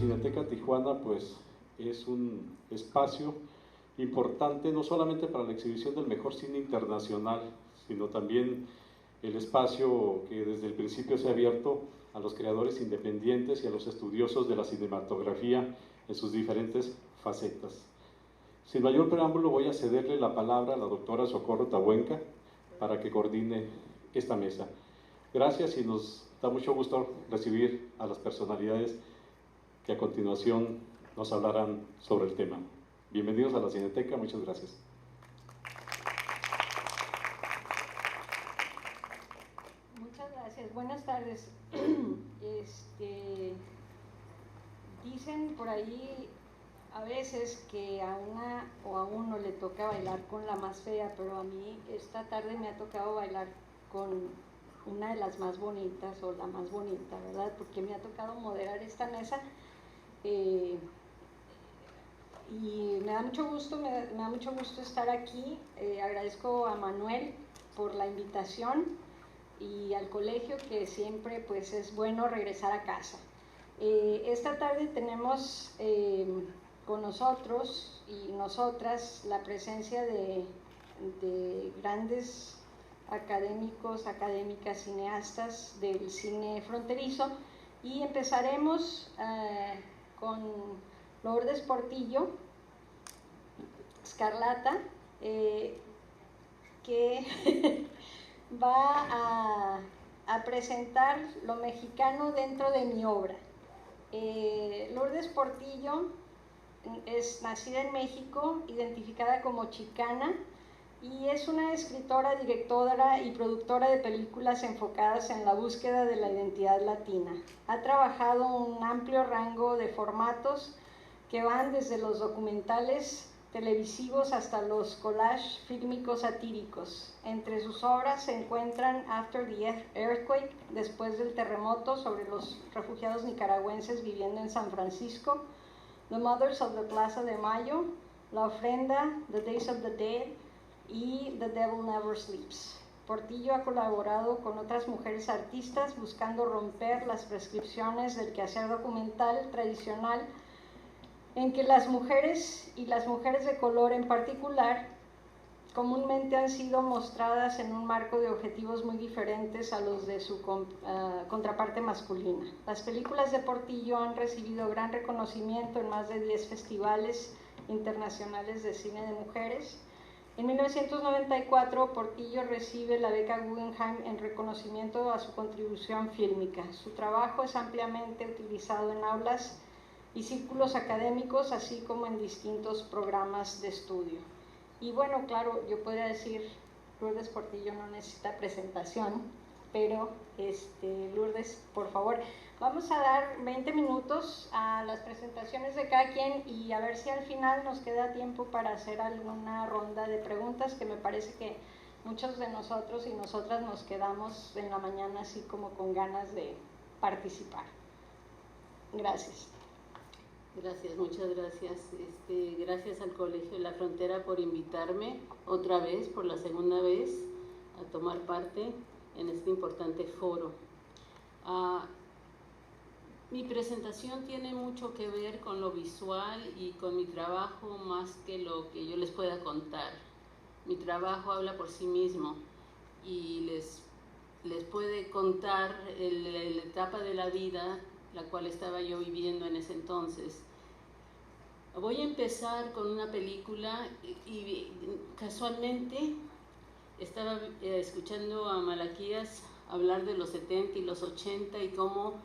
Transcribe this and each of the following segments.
Cineteca Tijuana pues es un espacio importante no solamente para la exhibición del mejor cine internacional, sino también el espacio que desde el principio se ha abierto a los creadores independientes y a los estudiosos de la cinematografía en sus diferentes facetas. Sin mayor preámbulo voy a cederle la palabra a la doctora Socorro Tabuenca para que coordine esta mesa. Gracias y nos da mucho gusto recibir a las personalidades que a continuación nos hablarán sobre el tema. Bienvenidos a la Cineteca, muchas gracias. Muchas gracias, buenas tardes. Dicen por ahí a veces que a una o a uno le toca bailar con la más fea, pero a mí esta tarde me ha tocado bailar con una de las más bonitas o la más bonita, ¿verdad? Porque me ha tocado moderar esta mesa y me da mucho gusto, estar aquí. Agradezco a Manuel por la invitación y al colegio, que siempre pues es bueno regresar a casa. Esta tarde tenemos con nosotros y nosotras la presencia de grandes académicos, académicas, cineastas del cine fronterizo, y empezaremos con Lourdes Portillo Scarlata, que va a presentar lo mexicano dentro de mi obra. Lourdes Portillo es nacida en México, identificada como chicana, y es una escritora, directora y productora de películas enfocadas en la búsqueda de la identidad latina. Ha trabajado un amplio rango de formatos que van desde los documentales televisivos hasta los collages fílmicos satíricos. Entre sus obras se encuentran After the Earthquake, después del terremoto, sobre los refugiados nicaragüenses viviendo en San Francisco, The Mothers of the Plaza de Mayo, La Ofrenda, The Days of the Dead y The Devil Never Sleeps. Portillo ha colaborado con otras mujeres artistas buscando romper las prescripciones del quehacer documental tradicional, en que las mujeres y las mujeres de color en particular comúnmente han sido mostradas en un marco de objetivos muy diferentes a los de su contraparte masculina. Las películas de Portillo han recibido gran reconocimiento en más de 10 festivales internacionales de cine de mujeres. En 1994, Portillo recibe la beca Guggenheim en reconocimiento a su contribución fílmica. Su trabajo es ampliamente utilizado en aulas y círculos académicos, así como en distintos programas de estudio. Y bueno, claro, yo podría decir, Lourdes Portillo no necesita presentación, pero Lourdes, por favor, vamos a dar 20 minutos a las presentaciones de cada quien y a ver si al final nos queda tiempo para hacer alguna ronda de preguntas, que me parece que muchos de nosotros y nosotras nos quedamos en la mañana así como con ganas de participar. Gracias. Gracias, muchas gracias. Gracias al Colegio de la Frontera por invitarme otra vez, por la segunda vez, a tomar parte en este importante foro. Mi presentación tiene mucho que ver con lo visual y con mi trabajo más que lo que yo les pueda contar. Mi trabajo habla por sí mismo y les puede contar la etapa de la vida la cual estaba yo viviendo en ese entonces. Voy a empezar con una película y casualmente estaba escuchando a Malaquías hablar de los 70 y los 80 y cómo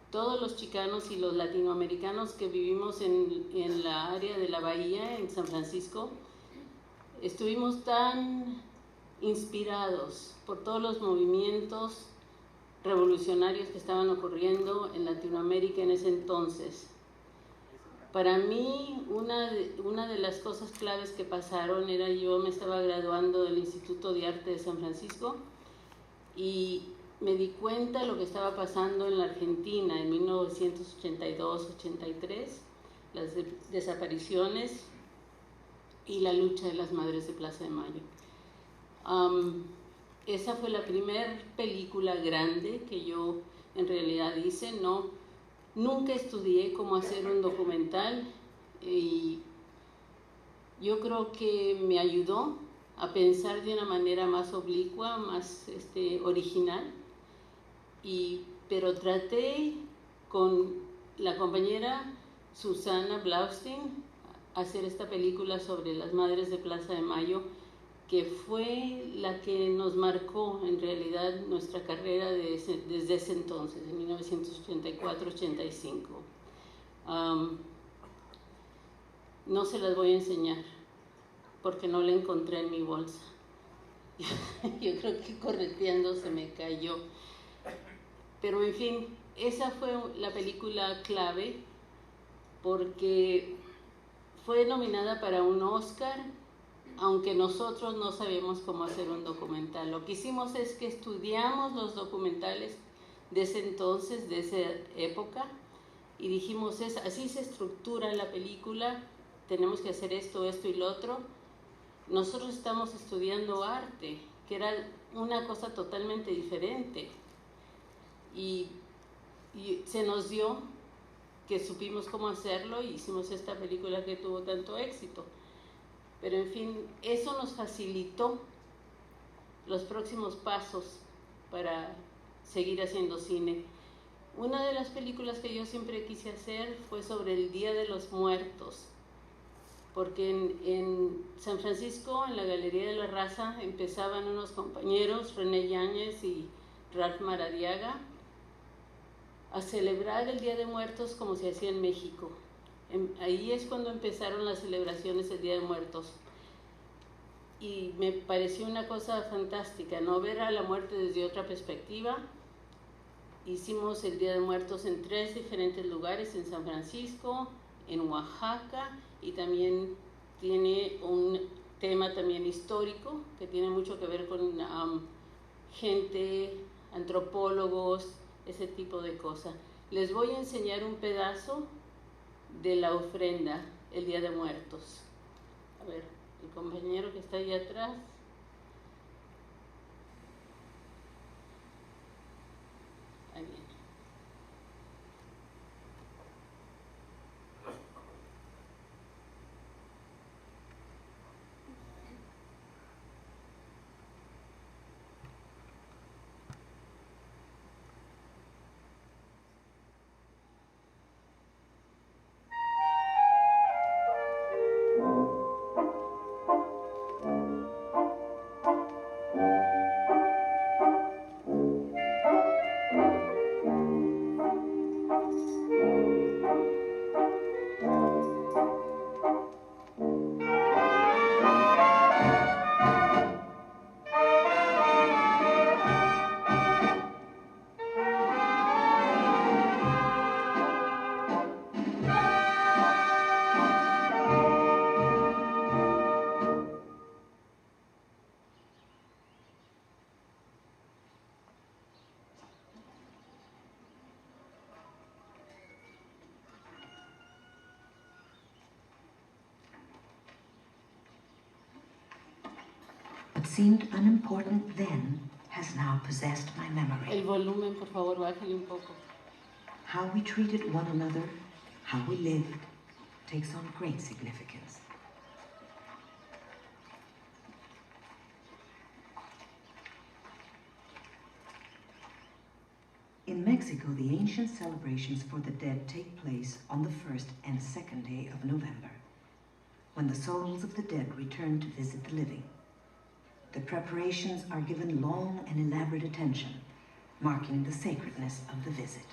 todos los chicanos y los latinoamericanos que vivimos en la área de la Bahía, en San Francisco, estuvimos tan inspirados por todos los movimientos revolucionarios que estaban ocurriendo en Latinoamérica en ese entonces. Para mí, una de las cosas claves que pasaron era, yo me estaba graduando del Instituto de Arte de San Francisco y me di cuenta de lo que estaba pasando en la Argentina en 1982-83, las desapariciones y la lucha de las madres de Plaza de Mayo. Esa fue la primera película grande que yo en realidad hice, no Nunca estudié cómo hacer un documental y yo creo que me ayudó a pensar de una manera más oblicua, más original, pero traté con la compañera Susana Blaustein hacer esta película sobre las madres de Plaza de Mayo, que fue la que nos marcó en realidad nuestra carrera desde ese entonces, en 1984-85. No se las voy a enseñar porque no la encontré en mi bolsa. Yo creo que correteando se me cayó. Pero en fin, esa fue la película clave porque fue nominada para un Oscar, aunque nosotros no sabíamos cómo hacer un documental. Lo que hicimos es que estudiamos los documentales de ese entonces, de esa época, y dijimos, así se estructura la película, tenemos que hacer esto, esto y lo otro. Nosotros estamos estudiando arte, que era una cosa totalmente diferente, y se nos dio que supimos cómo hacerlo y hicimos esta película que tuvo tanto éxito. Pero en fin, eso nos facilitó los próximos pasos para seguir haciendo cine. Una de las películas que yo siempre quise hacer fue sobre el Día de los Muertos, porque en San Francisco, en la Galería de la Raza, empezaban unos compañeros, René Yáñez y Ralph Maradiaga, a celebrar el Día de Muertos como se hacía en México. Ahí es cuando empezaron las celebraciones del Día de Muertos. Y me pareció una cosa fantástica, ¿no? Ver a la muerte desde otra perspectiva. Hicimos el Día de Muertos en 3 diferentes lugares, en San Francisco, en Oaxaca, y también tiene un tema también histórico que tiene mucho que ver con gente, antropólogos, ese tipo de cosas. Les voy a enseñar un pedazo de la ofrenda el Día de Muertos. A ver, el compañero que está ahí atrás. Ahí viene. What seemed unimportant then has now possessed my memory. El volumen, por favor, bájale un poco. How we treated one another, how we lived, takes on great significance. In Mexico, the ancient celebrations for the dead take place on the 1st and 2nd day of November, when the souls of the dead return to visit the living. The preparations are given long and elaborate attention, marking the sacredness of the visit.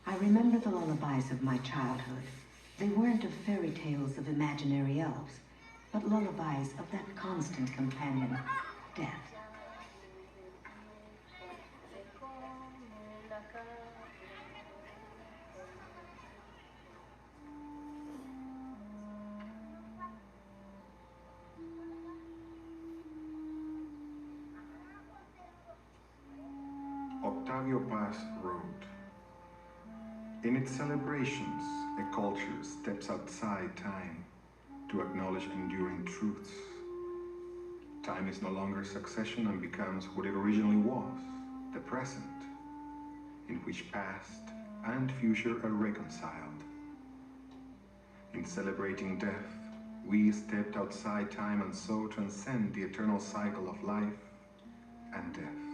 I remember the lullabies of my childhood. They weren't of fairy tales of imaginary elves, but lullabies of that constant companion, death. Octavio Paz wrote, "In its celebrations, a culture steps outside time to acknowledge enduring truths. Time is no longer succession and becomes what it originally was, the present, in which past and future are reconciled. In celebrating death, we stepped outside time and so transcend the eternal cycle of life and death."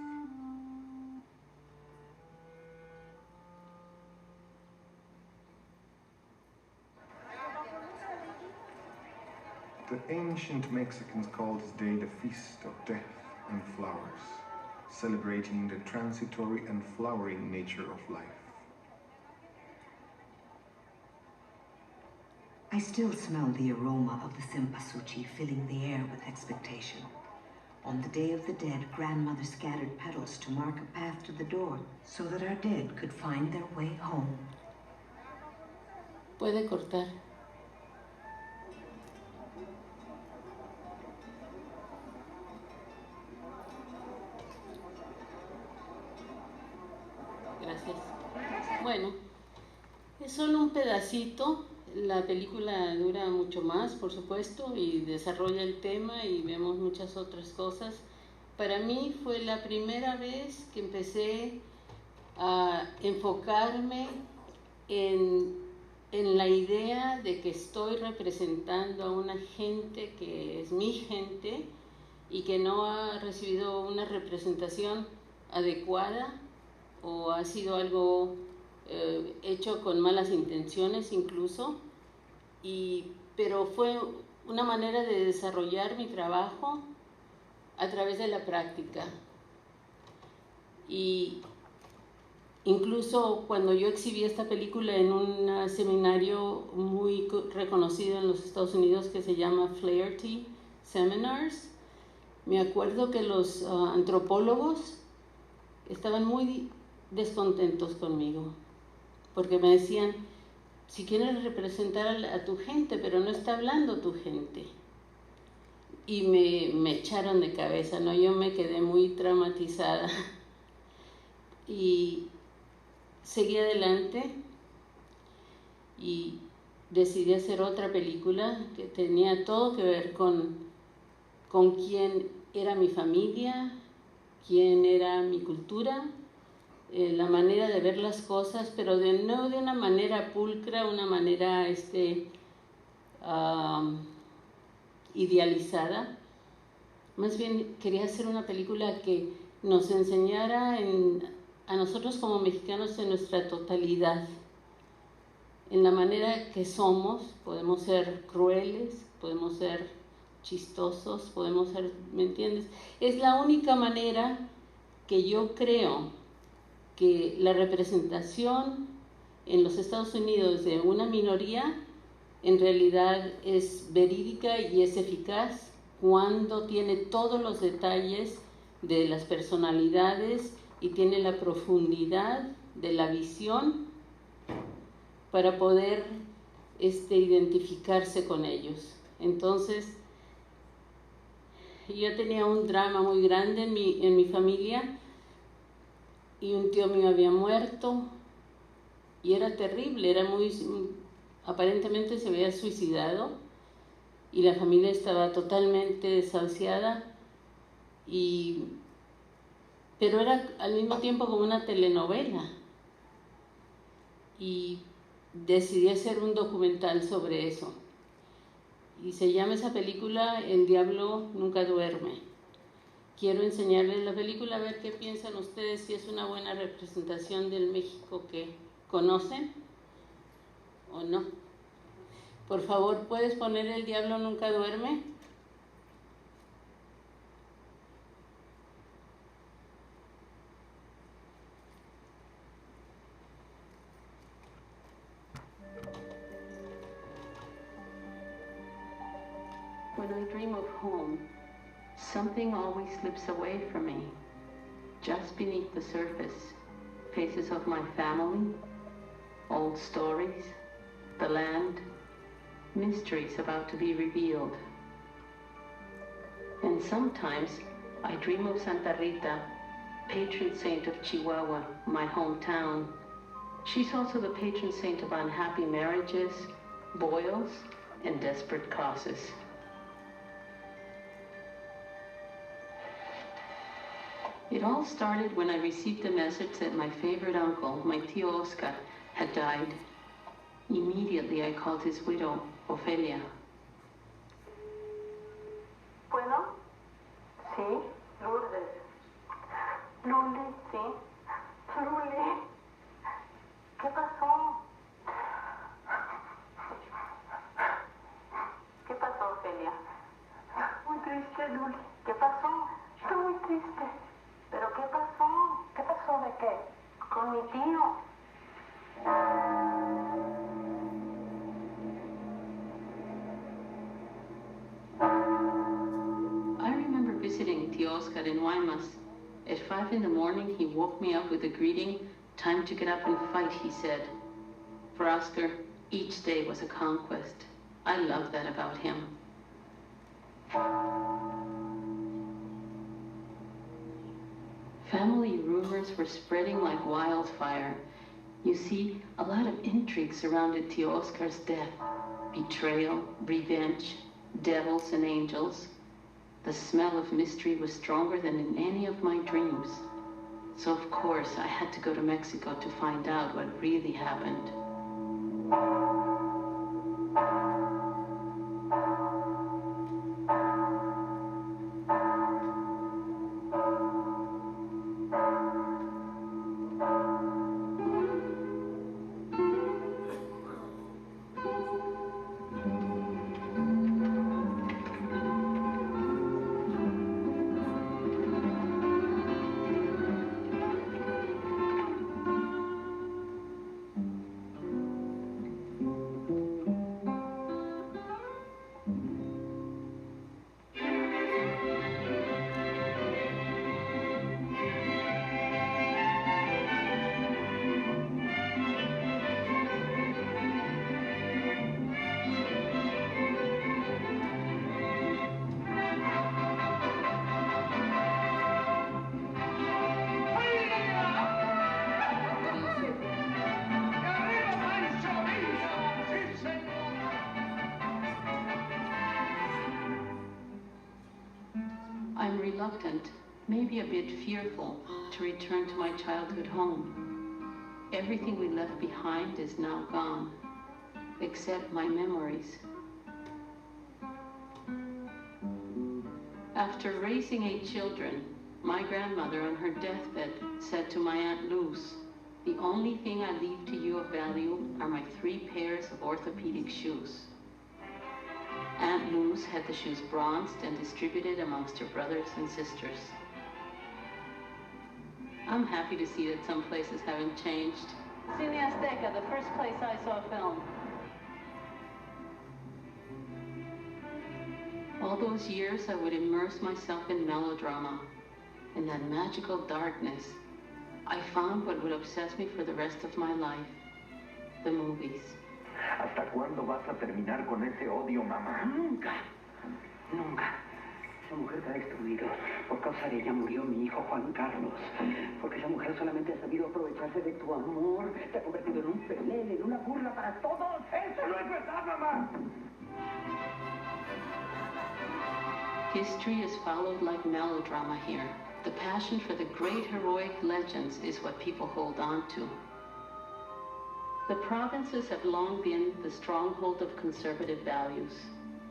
The ancient Mexicans called this day the Feast of Death and Flowers, celebrating the transitory and flowering nature of life. I still smell the aroma of the cempasúchil filling the air with expectation. On the Day of the Dead, grandmother scattered petals to mark a path to the door so that our dead could find their way home. Puede cortar. Gracias. Bueno, es solo un pedacito. La película dura mucho más, por supuesto, y desarrolla el tema y vemos muchas otras cosas. Para mí fue la primera vez que empecé a enfocarme en la idea de que estoy representando a una gente que es mi gente y que no ha recibido una representación adecuada o ha sido algo hecho con malas intenciones incluso, pero fue una manera de desarrollar mi trabajo a través de la práctica. Y incluso cuando yo exhibí esta película en un seminario muy reconocido en los Estados Unidos que se llama Flaherty Seminars, me acuerdo que los antropólogos estaban muy descontentos conmigo, porque me decían, si quieres representar a tu gente, pero no está hablando tu gente. Y me echaron de cabeza, ¿no? Yo me quedé muy traumatizada y seguí adelante y decidí hacer otra película que tenía todo que ver con quién era mi familia, quién era mi cultura, la manera de ver las cosas, pero no de una manera pulcra, una manera idealizada. Más bien quería hacer una película que nos enseñara a nosotros como mexicanos en nuestra totalidad, en la manera que somos. Podemos ser crueles, podemos ser chistosos, podemos ser, ¿me entiendes? Es la única manera que yo creo que la representación en los Estados Unidos de una minoría en realidad es verídica y es eficaz cuando tiene todos los detalles de las personalidades y tiene la profundidad de la visión para poder identificarse con ellos. Entonces, yo tenía un drama muy grande en mi familia, y un tío mío había muerto y era terrible, aparentemente se había suicidado y la familia estaba totalmente desahuciada, pero era al mismo tiempo como una telenovela, y decidí hacer un documental sobre eso y se llama esa película El Diablo Nunca Duerme. Quiero enseñarles la película, a ver qué piensan ustedes, si es una buena representación del México que conocen o no. Por favor, ¿puedes poner El Diablo Nunca Duerme? When I dream of home, something always slips away from me. Just beneath the surface, faces of my family, old stories, the land, mysteries about to be revealed. And sometimes I dream of Santa Rita, patron saint of Chihuahua, my hometown. She's also the patron saint of unhappy marriages, boils, and desperate causes. It all started when I received a message that my favorite uncle, my tío Oscar, had died. Immediately I called his widow, Ofelia. ¿Puedo? Sí, Lourdes. Luli, sí. Luli. ¿Qué pasó? ¿Qué pasó, Ofelia? Muy triste, Luli. ¿Qué pasó? Estoy muy triste. ¿Pero qué pasó? ¿Qué pasó de qué? Con mi tío. I remember visiting Tío Oscar in Guaymas. At 5 in the morning, he woke me up with the greeting, "Time to get up and fight," he said. For Oscar, each day was a conquest. I love that about him. Family rumors were spreading like wildfire. You see, a lot of intrigue surrounded Tío Oscar's death. Betrayal, revenge, devils and angels. The smell of mystery was stronger than in any of my dreams. So of course I had to go to Mexico to find out what really happened. I'm reluctant, maybe a bit fearful, to return to my childhood home. Everything we left behind is now gone, except my memories. After raising 8 children, my grandmother on her deathbed said to my Aunt Luz, "The only thing I leave to you of value are my 3 pairs of orthopedic shoes." Aunt Luz had the shoes bronzed and distributed amongst her brothers and sisters. I'm happy to see that some places haven't changed. Cine Azteca, the first place I saw film. All those years I would immerse myself in melodrama. In that magical darkness, I found what would obsess me for the rest of my life: the movies. ¿Hasta cuándo vas a terminar con ese odio, mamá? Nunca, nunca. Esa mujer te ha destruido. Por causa de ella murió mi hijo Juan Carlos. Porque esa mujer solamente ha sabido aprovecharse de tu amor. Te ha convertido en un pelele, en una burla para todos. ¡Eso no es verdad, mamá! History is followed like melodrama here. The passion for the great heroic legends is what people hold on to. The provinces have long been the stronghold of conservative values.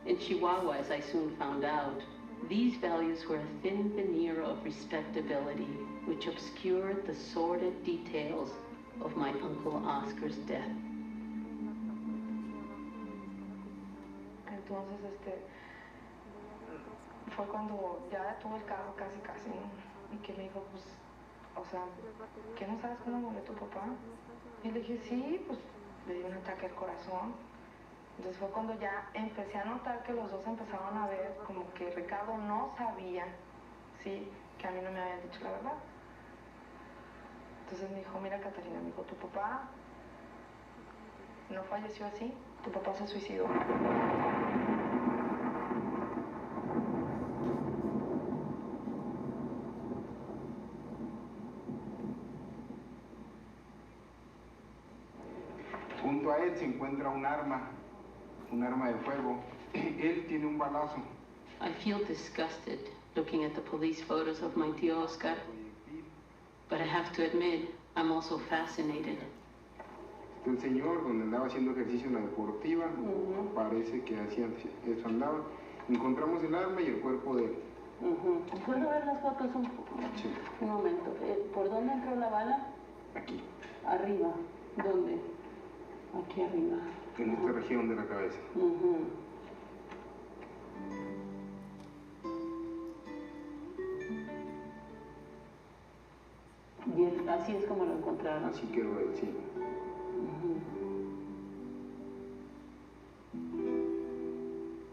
In Chihuahua, as I soon found out, these values were a thin veneer of respectability, which obscured the sordid details of my Uncle Oscar's death. Entonces, fue cuando ya tuvo el carro casi, y que me dijo, pues, o sea, ¿qué no sabes cómo murió tu papá? Y le dije, sí, pues, le dio un ataque al corazón. Entonces fue cuando ya empecé a notar que los dos empezaron a ver como que Ricardo no sabía, ¿sí?, que a mí no me habían dicho la verdad. Entonces me dijo, mira Catalina, me dijo, tu papá no falleció así, tu papá se suicidó. Junto a él se encuentra un arma de fuego. Él tiene un balazo. I feel disgusted looking at the police photos of my tío Oscar, but I have to admit, I'm also fascinated. El señor donde andaba haciendo ejercicio en la deportiva, parece que hacía eso andaba. Encontramos el arma y el cuerpo de él. ¿Puedo ver las fotos un poco? Sí. Un momento. ¿Por dónde entró la bala? Aquí, Arriba. ¿Dónde? Aquí arriba. en esta región de la cabeza. Bien, así es como lo encontraron. Así quedó él, sí.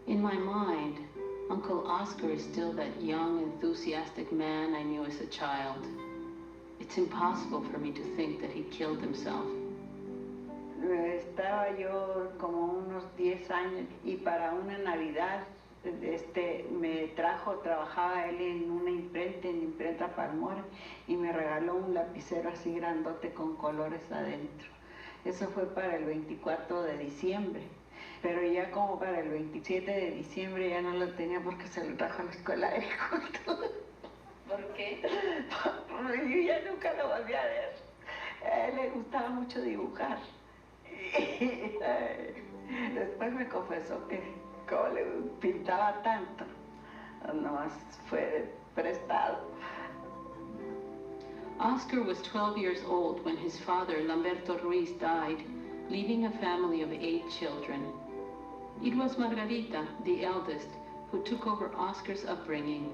In my mind, Uncle Oscar is still that young, enthusiastic man I knew as a child. It's impossible for me to think that he killed himself. Estaba yo como unos 10 años y para una Navidad me trajo, trabajaba él en una imprenta, en Imprenta Palmora, y me regaló un lapicero así grandote con colores adentro. Eso fue para el 24 de diciembre, pero ya como para el 27 de diciembre ya no lo tenía porque se lo trajo a la Escuela de Agricultura. ¿Por qué? Porque yo ya nunca lo volví a ver. A él le gustaba mucho dibujar. Después me confesó que como le pintaba tanto, nomás fue prestado. Oscar was 12 years old when his father, Lamberto Ruiz, died, leaving a family of 8 children. It was Margarita, the eldest, who took over Oscar's upbringing.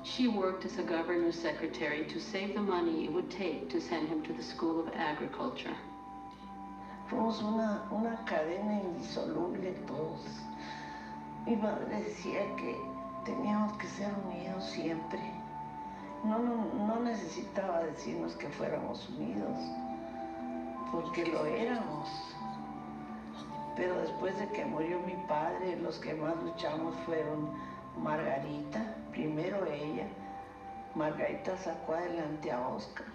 She worked as a governor's secretary to save the money it would take to send him to the School of Agriculture. Fuimos una cadena indisoluble todos. Mi madre decía que teníamos que ser unidos siempre. No necesitaba decirnos que fuéramos unidos, porque lo éramos. Pero después de que murió mi padre, los que más luchamos fueron Margarita, primero ella. Margarita sacó adelante a Oscar.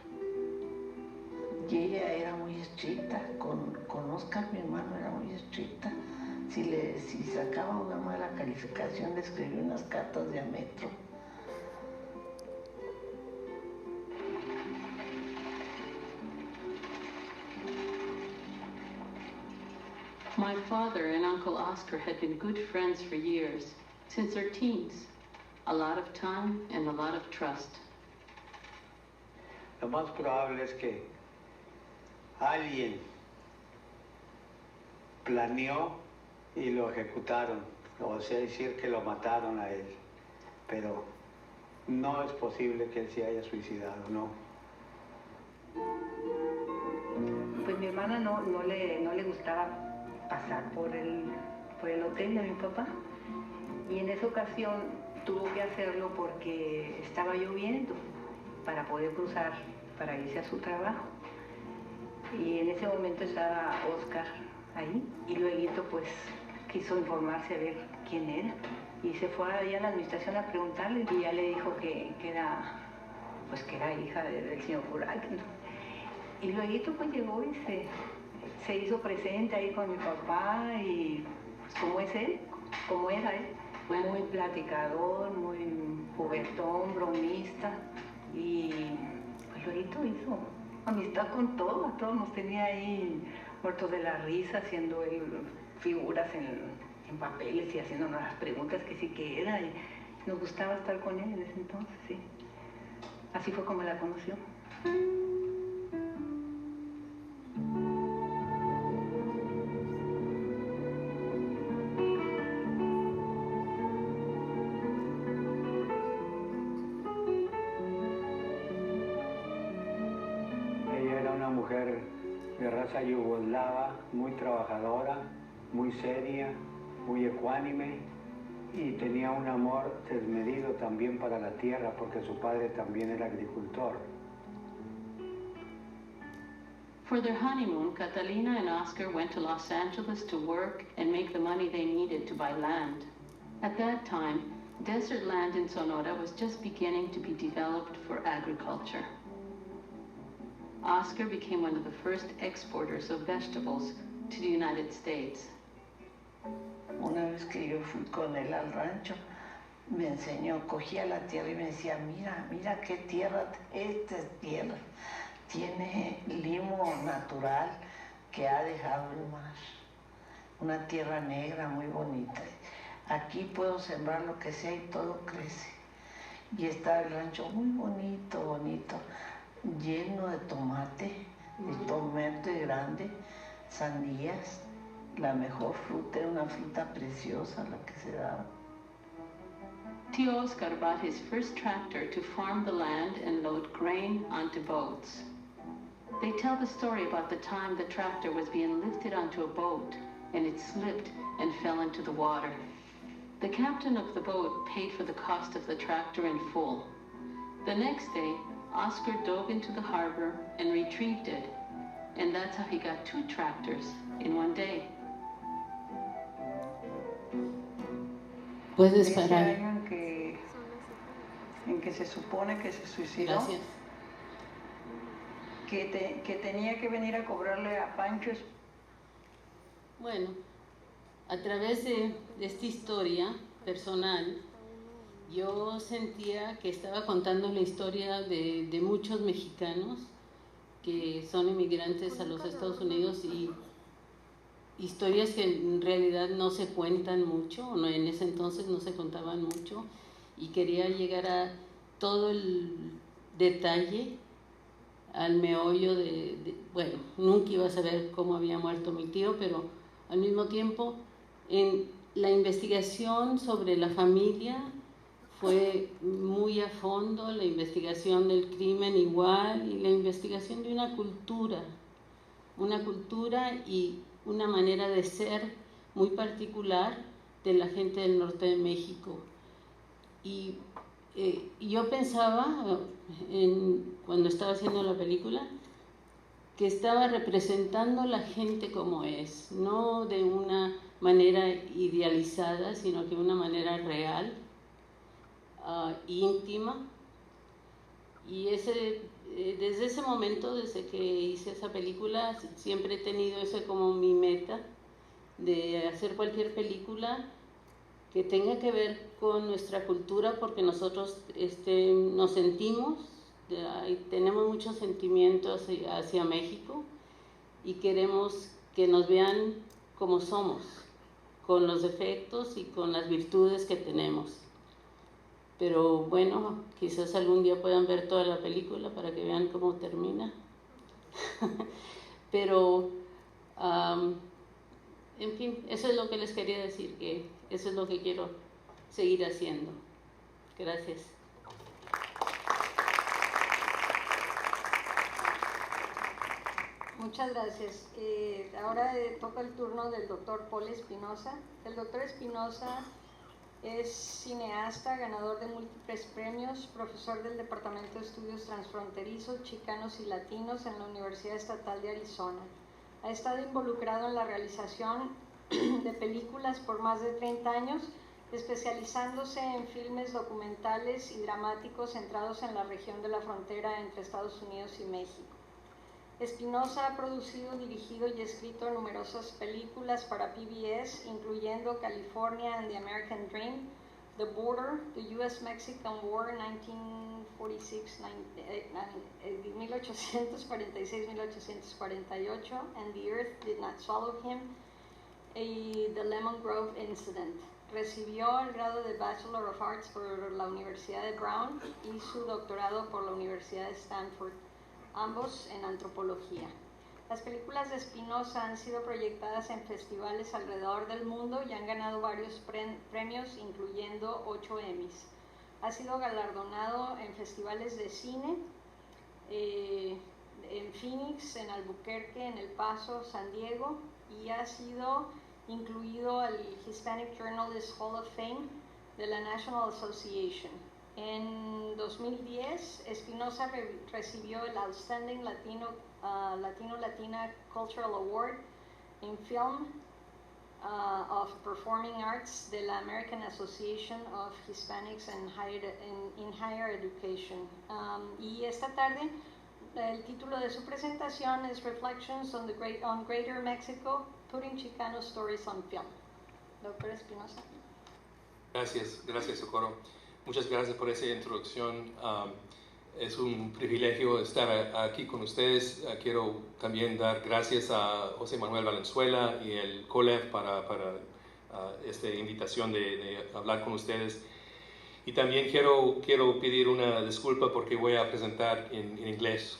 Y ella era muy estricta, con Oscar, mi hermano, era muy estricta. Si sacaba una mala calificación, le escribía unas cartas de a metro. My father and Uncle Oscar had been good friends for years, since their teens. A lot of time and a lot of trust. Lo más probable es que alguien planeó y lo ejecutaron, o sea, decir que lo mataron a él, pero no es posible que él se haya suicidado, no. Pues mi hermana no le gustaba pasar por el hotel de mi papá, y en esa ocasión tuvo que hacerlo porque estaba lloviendo para poder cruzar, para irse a su trabajo. Y en ese momento estaba Oscar ahí, y luego pues quiso informarse a ver quién era, y se fue allá a la administración a preguntarle, y ya le dijo que era hija del señor Burak. Y luego pues llegó y se hizo presente ahí con mi papá, y pues como es él, como era él, muy platicador, muy juguetón, bromista, y pues luego hizo amistad con todos nos tenía ahí muertos de la risa, haciendo él figuras en papeles y haciéndonos las preguntas que sí que era, y nos gustaba estar con él en ese entonces, sí. Así fue como la conoció. Ella era una mujer de raza yugoslava, muy trabajadora, muy seria, muy ecuánime, y tenía un amor desmedido también para la tierra, porque su padre también era agricultor. For their honeymoon, Catalina and Oscar went to Los Angeles to work and make the money they needed to buy land. At that time, desert land in Sonora was just beginning to be developed for agriculture. Oscar became one of the first exporters of vegetables to the United States. Una vez que yo fui con él al rancho, me enseñó, cogía la tierra y me decía, mira, mira qué tierra, esta es tierra. Tiene limo natural que ha dejado el mar. Una tierra negra muy bonita. Aquí puedo sembrar lo que sea y todo crece. Y está el rancho muy bonito, bonito, lleno de tomate, de tomate grande, sandías, la mejor fruta, era una fruta preciosa la que se daba. Tío Oscar bought his first tractor to farm the land and load grain onto boats. They tell the story about the time the tractor was being lifted onto a boat and it slipped and fell into the water. The captain of the boat paid for the cost of the tractor in full. The next day, Oscar dove into the harbor and retrieved it, and that's how he got 2 tractors in one day. Puedes parar. Ese año en que se supone que se suicidó. Gracias. Que tenía que venir a cobrarle a Pancho. Bueno, a través de esta historia personal, yo sentía que estaba contando la historia de muchos mexicanos que son inmigrantes a los Estados Unidos, y historias que en realidad no se cuentan mucho, no, en ese entonces no se contaban mucho, y quería llegar a todo el detalle, al meollo bueno, nunca iba a saber cómo había muerto mi tío, pero al mismo tiempo en la investigación sobre la familia fue muy a fondo, la investigación del crimen igual, y la investigación de una cultura y una manera de ser muy particular de la gente del norte de México. Y yo pensaba, cuando estaba haciendo la película, que estaba representando a la gente como es, no de una manera idealizada, sino que de una manera real, íntima. Y desde ese momento, desde que hice esa película, siempre he tenido eso como mi meta, de hacer cualquier película que tenga que ver con nuestra cultura, porque nosotros nos sentimos, tenemos muchos sentimientos hacia México, y queremos que nos vean como somos, con los defectos y con las virtudes que tenemos. Pero bueno, quizás algún día puedan ver toda la película para que vean cómo termina. Pero, en fin, eso es lo que les quería decir, que eso es lo que quiero seguir haciendo. Gracias. Muchas gracias. Ahora toca el turno del doctor Paul Espinosa. El doctor Espinosa es cineasta, ganador de múltiples premios, profesor del Departamento de Estudios Transfronterizos, Chicanos y Latinos en la Universidad Estatal de Arizona. Ha estado involucrado en la realización de películas por más de 30 años, especializándose en filmes documentales y dramáticos centrados en la región de la frontera entre Estados Unidos y México. Espinosa ha producido, dirigido y escrito numerosas películas para PBS, incluyendo California and the American Dream, The Border, The U.S.-Mexican War, 1846-1848, and The Earth Did Not Swallow Him, y The Lemon Grove Incident. Recibió el grado de Bachelor of Arts por la Universidad de Brown y su doctorado por la Universidad de Stanford, ambos en antropología. Las películas de Espinosa han sido proyectadas en festivales alrededor del mundo y han ganado varios premios, incluyendo 8 Emmys. Ha sido galardonado en festivales de cine, en Phoenix, en Albuquerque, en El Paso, San Diego, y ha sido incluido el Hispanic Journalists Hall of Fame de la National Association. En 2010, Espinosa recibió el Outstanding Latino-Latina Cultural Award in Film of Performing Arts de la American Association of Hispanics in Higher Education. Y esta tarde, el título de su presentación es Reflections on Greater Mexico, Putting Chicano Stories on Film. Doctor Espinosa. Gracias, Socorro. Muchas gracias por esa introducción. Es un privilegio estar aquí con ustedes. Quiero también dar gracias a José Manuel Valenzuela y el COLEF para esta invitación de hablar con ustedes. Y también quiero pedir una disculpa porque voy a presentar en inglés.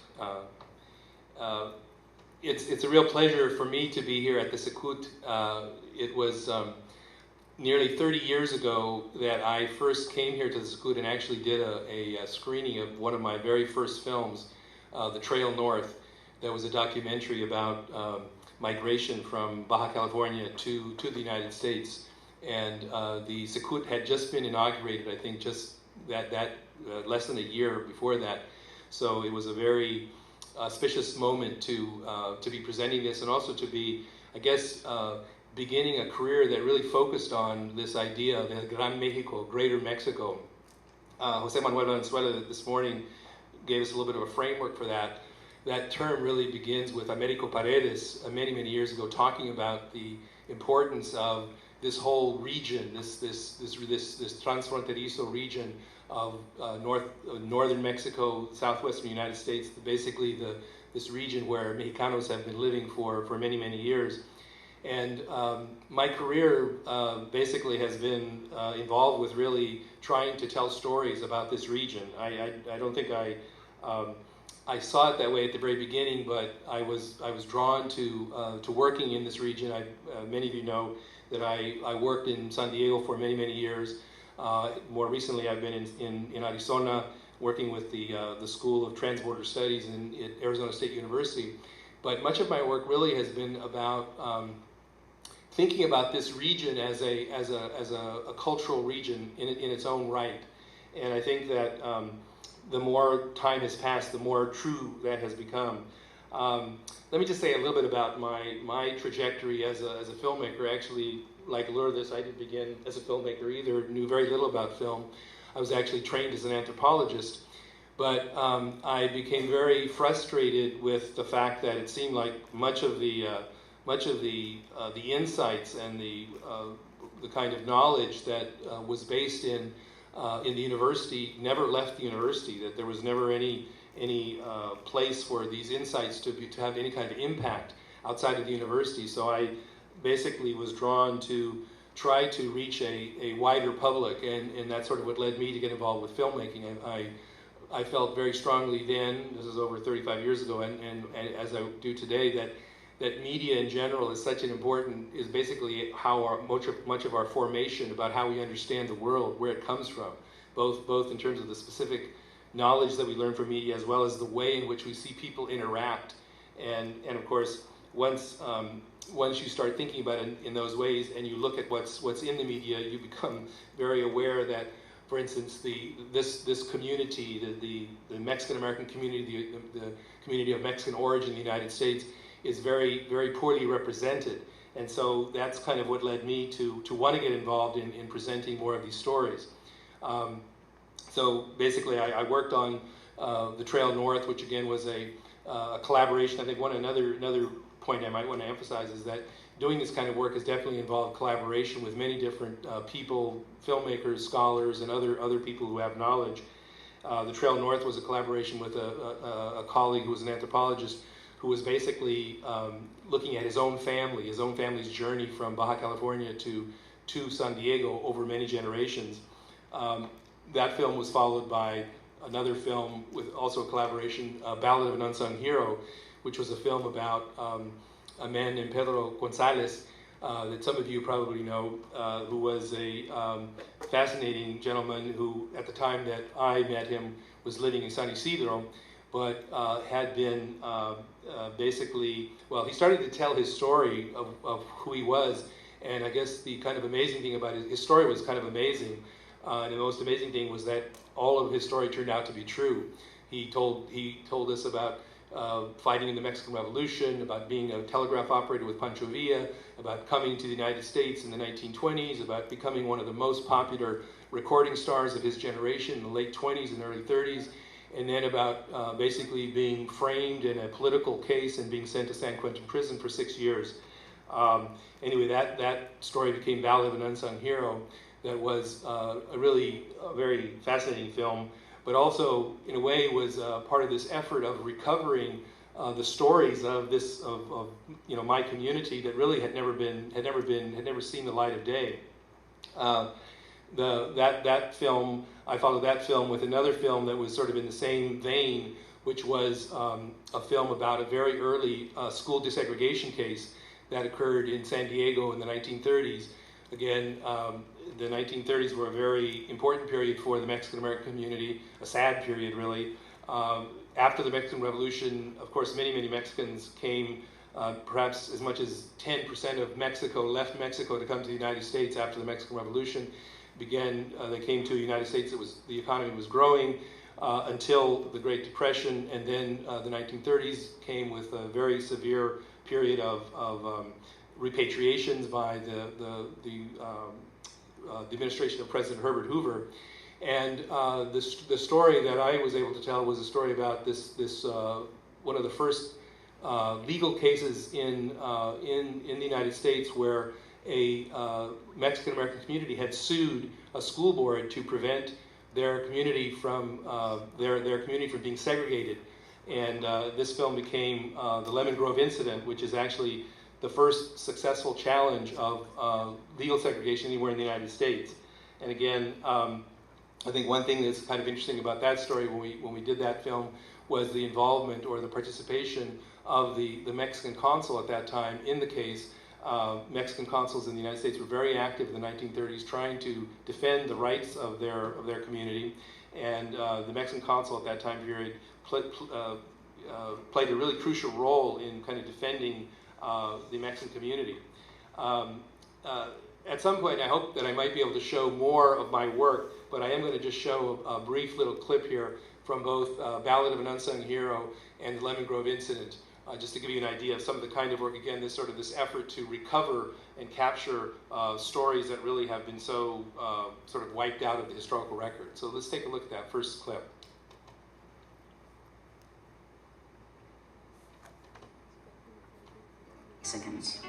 It's a real pleasure for me to be here at the Secut. It was nearly 30 years ago that I first came here to the Secut and actually did a screening of one of my very first films, The Trail North. That was a documentary about migration from Baja California to the United States. And the Secut had just been inaugurated, I think just less than a year before that. So it was a very auspicious moment to be presenting this, and also to be, I guess, beginning a career that really focused on this idea of El Gran Mexico, Greater Mexico. Jose Manuel Valenzuela this morning gave us a little bit of a framework for that. That term really begins with Americo Paredes many years ago, talking about the importance of this whole region, this transfronterizo region of northern Mexico, southwestern United States, basically this region where Mexicanos have been living for many years. And my career basically has been involved with really trying to tell stories about this region. I don't think I saw it that way at the very beginning, but I was drawn to working in this region. Many of you know that I worked in San Diego for many years. More recently, I've been in Arizona working with the School of Transborder Studies at Arizona State University. But much of my work really has been about thinking about this region as a cultural region in its own right. And I think that the more time has passed, the more true that has become. Let me just say a little bit about my trajectory as a filmmaker. Actually, like Lourdes, I didn't begin as a filmmaker either, knew very little about film. I was actually trained as an anthropologist. But I became very frustrated with the fact that it seemed like much of the insights and the kind of knowledge that was based in the university never left the university. That there was never any place for these insights to have any kind of impact outside of the university. So I basically was drawn to try to reach a wider public, and that's sort of what led me to get involved with filmmaking. I felt very strongly then, this is over 35 years ago, and as I do today, that media in general is basically how much of our formation about how we understand the world, where it comes from, both in terms of the specific knowledge that we learn from media, as well as the way in which we see people interact. And of course, once you start thinking about it in those ways, and you look at what's in the media, you become very aware that, for instance, this community, the Mexican American community, the community of Mexican origin in the United States, is very poorly represented. And so that's kind of what led me to want to get involved in presenting more of these stories. So basically, I worked on The Trail North, which again was a collaboration. I think another point I might want to emphasize is that doing this kind of work has definitely involved collaboration with many different people, filmmakers, scholars, and other people who have knowledge. The Trail North was a collaboration with a colleague who was an anthropologist who was basically looking at his own family's journey from Baja California to San Diego over many generations. That film was followed by another film with also a collaboration, Ballad of an Unsung Hero, which was a film about a man named Pedro Gonzalez that some of you probably know, who was a fascinating gentleman who, at the time that I met him, was living in San Isidro, but had been basically, well, he started to tell his story of who he was And I guess the kind of amazing thing about his story was kind of amazing. And the most amazing thing was that all of his story turned out to be true. He told us about fighting in the Mexican Revolution, about being a telegraph operator with Pancho Villa, about coming to the United States in the 1920s, about becoming one of the most popular recording stars of his generation in the late 20s and early 30s, and then about basically being framed in a political case and being sent to San Quentin prison for 6 years. Anyway, that story became Ballad of an Unsung Hero. That was a very fascinating film, but also in a way was part of this effort of recovering the stories of this of my community that really had never seen the light of day. That film, I followed that film with another film that was sort of in the same vein, which was a film about a very early school desegregation case that occurred in San Diego in the 1930s. Again, the 1930s were a very important period for the Mexican-American community, a sad period, really. After the Mexican Revolution, of course, many Mexicans came, perhaps as much as 10% of Mexico left Mexico to come to the United States after the Mexican Revolution. They came to the United States, the economy was growing until the Great Depression, and then the 1930s came with a very severe period of repatriations by the administration of President Herbert Hoover. And the story that I was able to tell was a story about this one of the first legal cases in the United States where a Mexican-American community had sued a school board to prevent their community from being segregated. And this film became the Lemon Grove Incident, which is actually the first successful challenge of legal segregation anywhere in the United States. And again, I think one thing that's kind of interesting about that story when we did that film was the involvement or the participation of the Mexican consul at that time in the case. Mexican consuls in the United States were very active in the 1930s trying to defend the rights of their community. And the Mexican consul at that time period played a really crucial role in kind of defending the Mexican community. At some point, I hope that I might be able to show more of my work, but I am going to just show a brief little clip here from both Ballad of an Unsung Hero and the Lemon Grove Incident, just to give you an idea of some of the kind of work, again, this effort to recover and capture stories that really have been so sort of wiped out of the historical record. So let's take a look at that first clip. Seconds.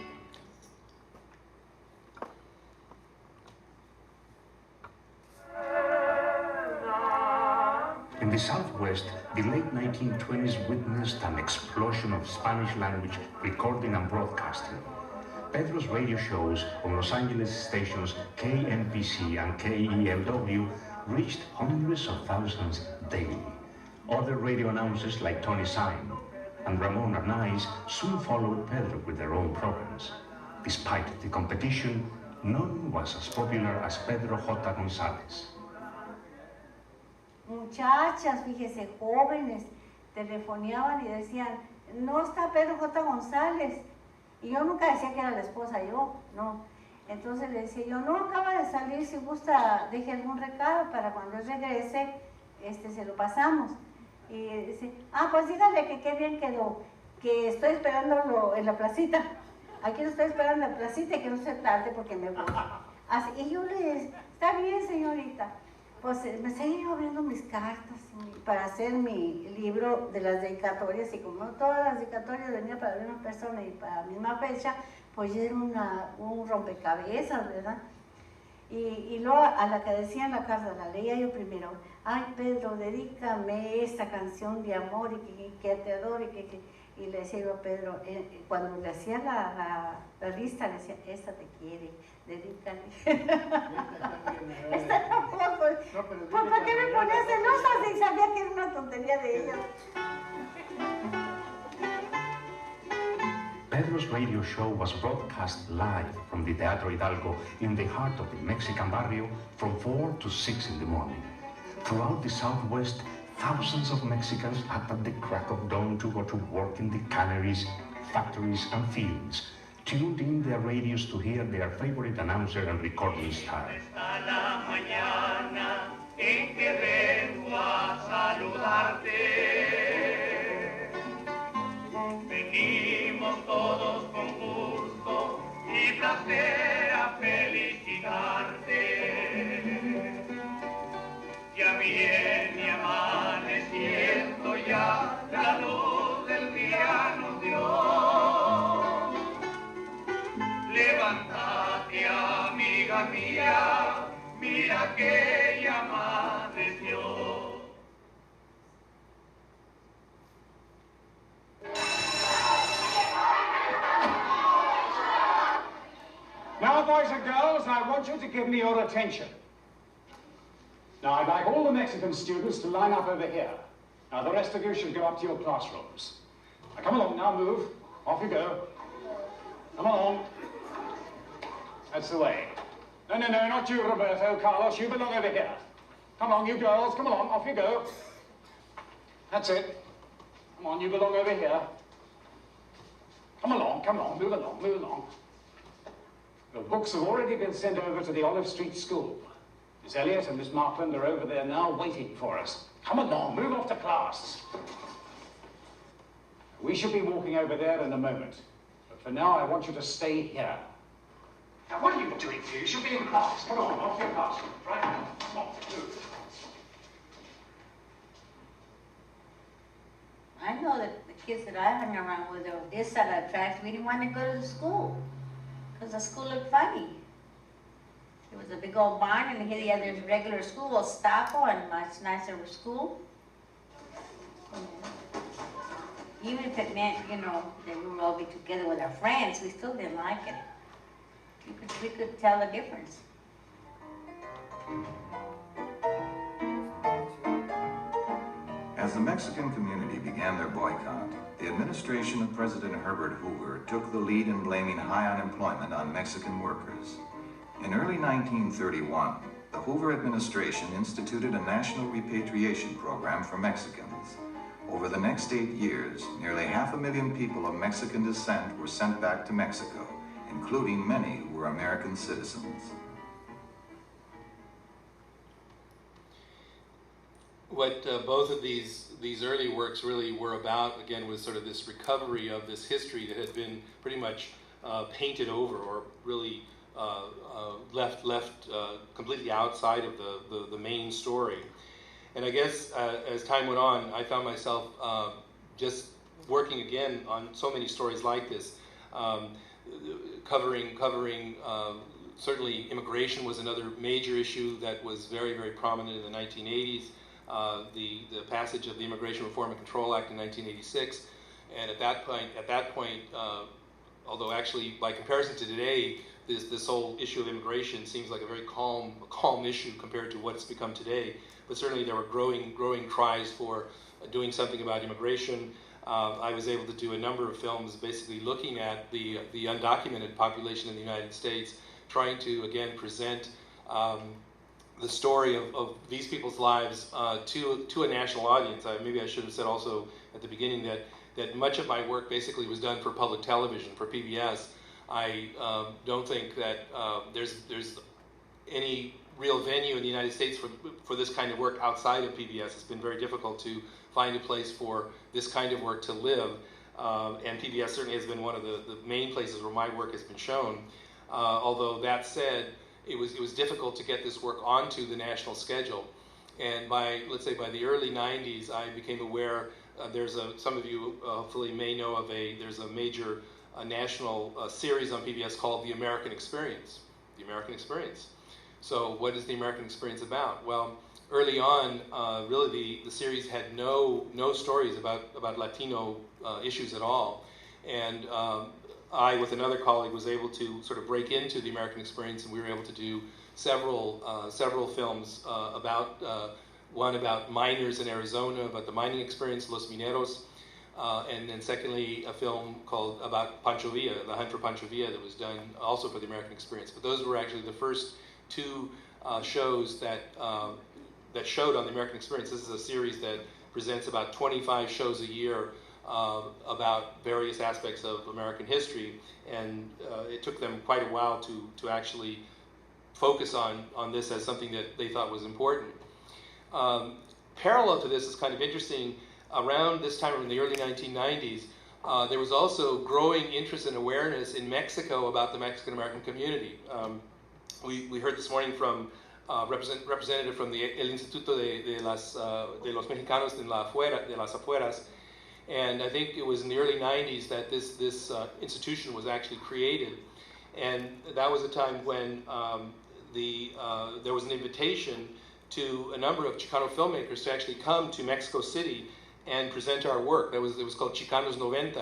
In the Southwest, the late 1920s witnessed an explosion of Spanish language recording and broadcasting. Pedro's radio shows on Los Angeles stations KMPC and KELW reached hundreds of thousands daily. Other radio announcers like Tony Sain and Ramon Arnaiz soon followed Pedro with their own programs. Despite the competition, none was as popular as Pedro J. González. Muchachas, fíjese, jóvenes, telefoneaban y decían, no está Pedro J. González. Y yo nunca decía que era la esposa, yo, no. Entonces le decía yo, no, acaba de salir, si gusta, deje algún recado para cuando él regrese, se lo pasamos. Y dice, pues dígale que qué bien quedó, que estoy esperándolo en la placita. Aquí lo estoy esperando en la placita y que no se tarde porque me voy. Así, y yo le decía, está bien, señorita. Pues me seguía abriendo mis cartas para hacer mi libro de las dedicatorias, y como no todas las dedicatorias venían para la misma persona y para la misma fecha, pues era un rompecabezas, ¿verdad? Y luego a la que decía en la carta, la leía yo primero, ay Pedro, dedícame esta canción de amor y que te adoro, y le decía yo a Pedro, cuando le hacía la lista, le decía, esta te quiere, dedícale. Esta tampoco, ¿por qué me ponía celosa si sabía que era una tontería de ella? Pedro's radio show was broadcast live from the Teatro Hidalgo in the heart of the Mexican barrio from 4 to 6 in the morning. Throughout the Southwest, thousands of Mexicans up at the crack of dawn to go to work in the canneries, factories and fields, tuned in their radios to hear their favorite announcer and recording star. Hasta la mañana en que vengo a saludarte. Venimos todos con gusto y placer a felicitarte. Ya viene amaneciendo, ya la luz del día nos dio. Levántate, amiga mía, mira que ya amaneció. Now, boys and girls, I want you to give me your attention. Now, I'd like all the Mexican students to line up over here. Now, the rest of you should go up to your classrooms. Now, come along, now move. Off you go. Come along. That's the way. No, not you, Roberto, Carlos. You belong over here. Come on, you girls. Come along, off you go. That's it. Come on, you belong over here. Come along, move along, move along. The books have already been sent over to the Olive Street School. Miss Elliot and Miss Markland are over there now waiting for us. Come along, move off to class. We should be walking over there in a moment. But for now, I want you to stay here. Now, what are you doing here? You should be in class. Come on, off your classroom. Right now. Come on, move. I know that the kids that I hung around with, or this side of the tracks, we didn't want to go to the school. Because the school looked funny. It was a big old barn, and here the other regular school was Stapo, and much nicer school. Yeah. Even if it meant, you know, that we would all be together with our friends, we still didn't like it. We could tell the difference. As the Mexican community began their boycott, the administration of President Herbert Hoover took the lead in blaming high unemployment on Mexican workers. In early 1931, the Hoover administration instituted a national repatriation program for Mexicans. Over the next 8 years, nearly 500,000 people of Mexican descent were sent back to Mexico, including many who were American citizens. What both of these early works really were about, again, was sort of this recovery of this history that had been pretty much painted over, or really left completely outside of the main story. And I guess as time went on, I found myself just working again on so many stories like this, covering certainly immigration was another major issue that was very, very prominent in the 1980s. The passage of the Immigration Reform and Control Act in 1986, and at that point, although actually by comparison to today, this whole issue of immigration seems like a very calm issue compared to what it's become today. But certainly there were growing cries for doing something about immigration. I was able to do a number of films basically looking at the undocumented population in the United States, trying to again present the story of these people's lives to a national audience. Maybe I should have said also at the beginning that much of my work basically was done for public television, for PBS. I don't think that there's any real venue in the United States for this kind of work outside of PBS. It's been very difficult to find a place for this kind of work to live, and PBS certainly has been one of the main places where my work has been shown. Although that said, it was difficult to get this work onto the national schedule. And let's say by the early 90s, I became aware, some of you hopefully may know there's a major national series on PBS called The American Experience. The American Experience. So what is The American Experience about? Well, early on, really the series had no stories about Latino issues at all. And I, with another colleague, was able to sort of break into the American Experience, and we were able to do several films one about miners in Arizona, about the mining experience, Los Mineros, and then secondly, a film about Pancho Villa, The Hunt for Pancho Villa, that was done also for the American Experience. But those were actually the first two shows that showed on the American Experience. This is a series that presents about 25 shows a year about various aspects of American history, and it took them quite a while to actually focus on this as something that they thought was important. Parallel to this is kind of interesting. Around this time in the early 1990s, there was also growing interest and awareness in Mexico about the Mexican-American community. We heard this morning from representative from the El Instituto de los Mexicanos de las Afueras, and I think it was in the early 90s that this institution was actually created, and that was a time when there was an invitation to a number of Chicano filmmakers to actually come to Mexico City and present our work. It was called Chicanos 90,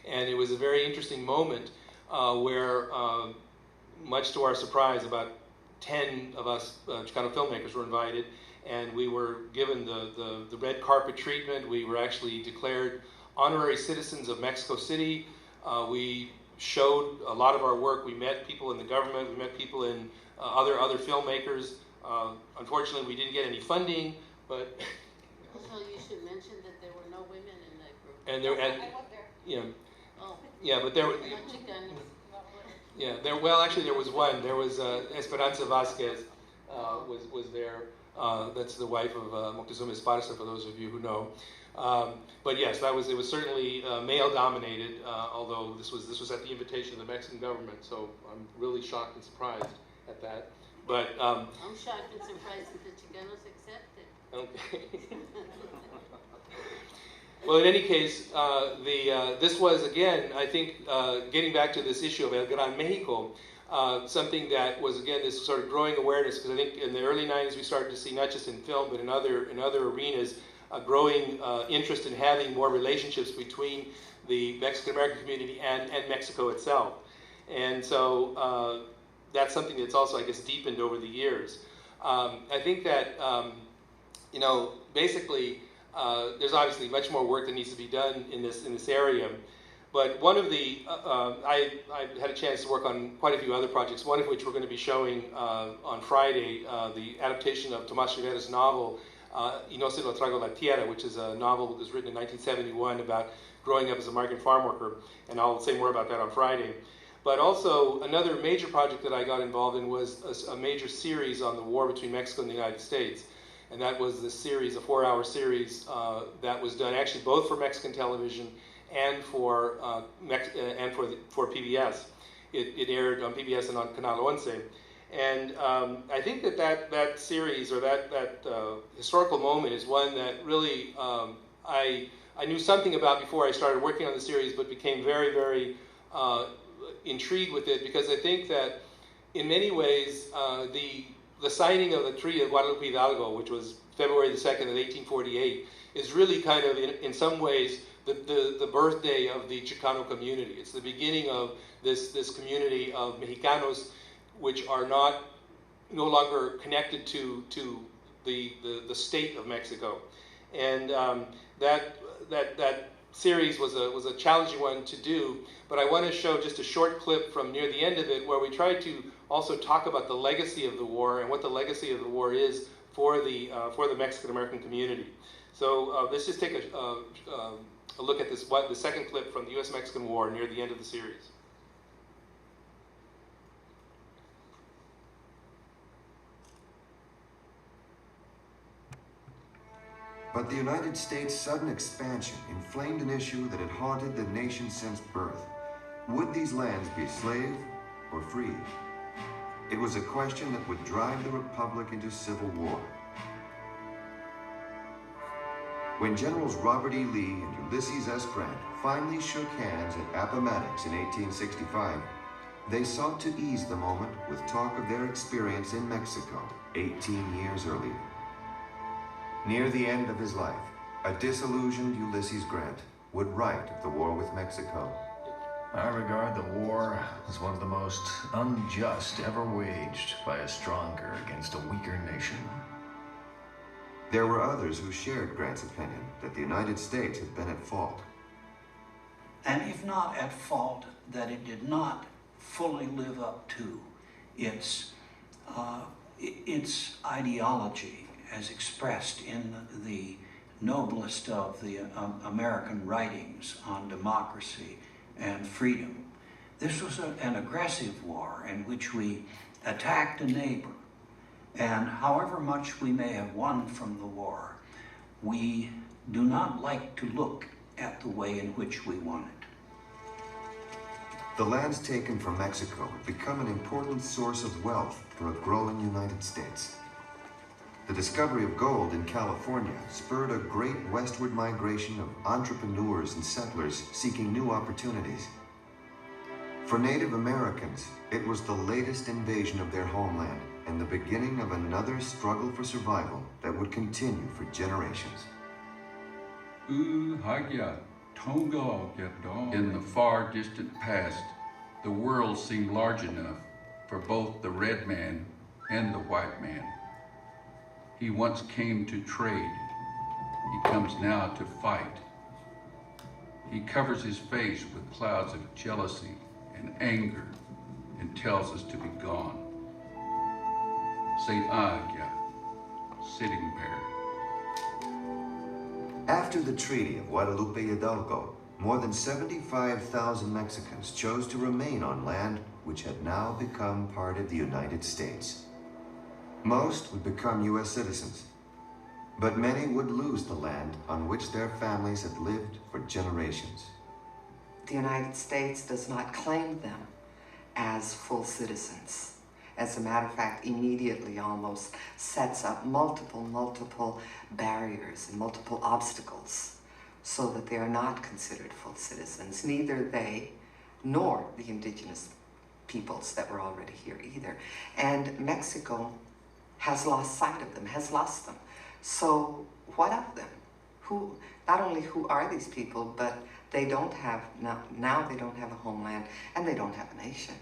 and it was a very interesting moment where, much to our surprise, about 10 of us Chicano filmmakers were invited, and we were given the red carpet treatment. We were actually declared honorary citizens of Mexico City. We showed a lot of our work. We met people in the government. We met people in other filmmakers. Unfortunately, we didn't get any funding, but... Also, you should mention that there were no women in that group. And there, and, I went there. You know, oh. Yeah, but there were... Not Chicanos. Yeah, well, actually, there was one. There was Esperanza Vasquez was there. That's the wife of Moctezuma Esparza, for those of you who know. But yes, it was certainly male-dominated. Although this was at the invitation of the Mexican government, so I'm really shocked and surprised at that. But I'm shocked and surprised that the Chicanos accepted. Okay. Well, in any case, this was, again, I think, getting back to this issue of El Gran Mexico, something that was, again, this sort of growing awareness, because I think in the early 90s we started to see, not just in film, but in other arenas, a growing interest in having more relationships between the Mexican-American community and Mexico itself. And so that's something that's also, I guess, deepened over the years. I think that, basically, there's obviously much more work that needs to be done in this area. But one of the, I had a chance to work on quite a few other projects, one of which we're going to be showing on Friday, the adaptation of Tomás Rivera's novel, Y no se lo trago la tierra, which is a novel that was written in 1971 about growing up as a migrant farm worker, and I'll say more about that on Friday. But also, another major project that I got involved in was a major series on the war between Mexico and the United States. And that was this series, a 4-hour series that was done actually both for Mexican television and for PBS. It aired on PBS and on Canal 11. And I think that series, or that historical moment, is one that really I knew something about before I started working on the series, but became very, very intrigued with it, because I think that in many ways the signing of the Treaty of Guadalupe Hidalgo, which was February the 2nd of 1848, is really kind of, in some ways, the birthday of the Chicano community. It's the beginning of this community of Mexicanos, which are no longer connected to the state of Mexico. And that series was a challenging one to do, but I want to show just a short clip from near the end of it, where we tried to also talk about the legacy of the war and what the legacy of the war is for the Mexican-American community. So let's just take a look at the second clip from the U.S.-Mexican War near the end of the series. But the United States' sudden expansion inflamed an issue that had haunted the nation since birth. Would these lands be slave or free? It was a question that would drive the Republic into civil war. When Generals Robert E. Lee and Ulysses S. Grant finally shook hands at Appomattox in 1865, they sought to ease the moment with talk of their experience in Mexico 18 years earlier. Near the end of his life, a disillusioned Ulysses Grant would write of the war with Mexico. I regard the war as one of the most unjust ever waged by a stronger against a weaker nation. There were others who shared Grant's opinion that the United States had been at fault. And if not at fault, that it did not fully live up to its ideology as expressed in the noblest of the American writings on democracy and freedom. This was an aggressive war in which we attacked a neighbor, and however much we may have won from the war, we do not like to look at the way in which we won it. The lands taken from Mexico have become an important source of wealth for a growing United States. The discovery of gold in California spurred a great westward migration of entrepreneurs and settlers seeking new opportunities. For Native Americans, it was the latest invasion of their homeland and the beginning of another struggle for survival that would continue for generations. In the far distant past, the world seemed large enough for both the red man and the white man. He once came to trade. He comes now to fight. He covers his face with clouds of jealousy and anger and tells us to be gone. Saint Agya, Sitting Bear. After the Treaty of Guadalupe Hidalgo, more than 75,000 Mexicans chose to remain on land which had now become part of the United States. Most would become U.S. citizens, but many would lose the land on which their families had lived for generations. The United States does not claim them as full citizens. As a matter of fact, immediately almost sets up multiple barriers and multiple obstacles so that they are not considered full citizens, neither they nor the indigenous peoples that were already here either. And Mexico has lost sight of them, has lost them. So what of them? Who, not only who are these people, but they don't have, now they don't have a homeland and they don't have a nation.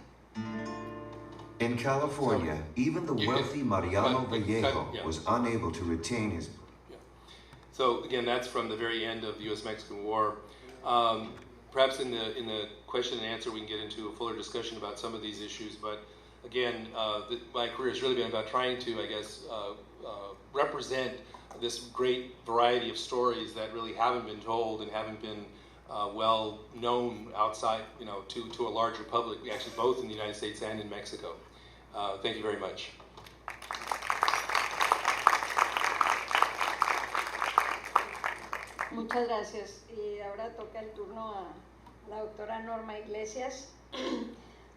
In California, even the wealthy Mariano Vallejo was unable to retain his... So again, that's from the very end of the U.S.-Mexican War. Perhaps in the question and answer we can get into a fuller discussion about some of these issues, but again, my career has really been about trying to, I guess, represent this great variety of stories that really haven't been told and haven't been well known outside, to a larger public, actually both in the United States and in Mexico. Thank you very much. Muchas gracias. Y ahora toca el turno a la doctora Norma Iglesias.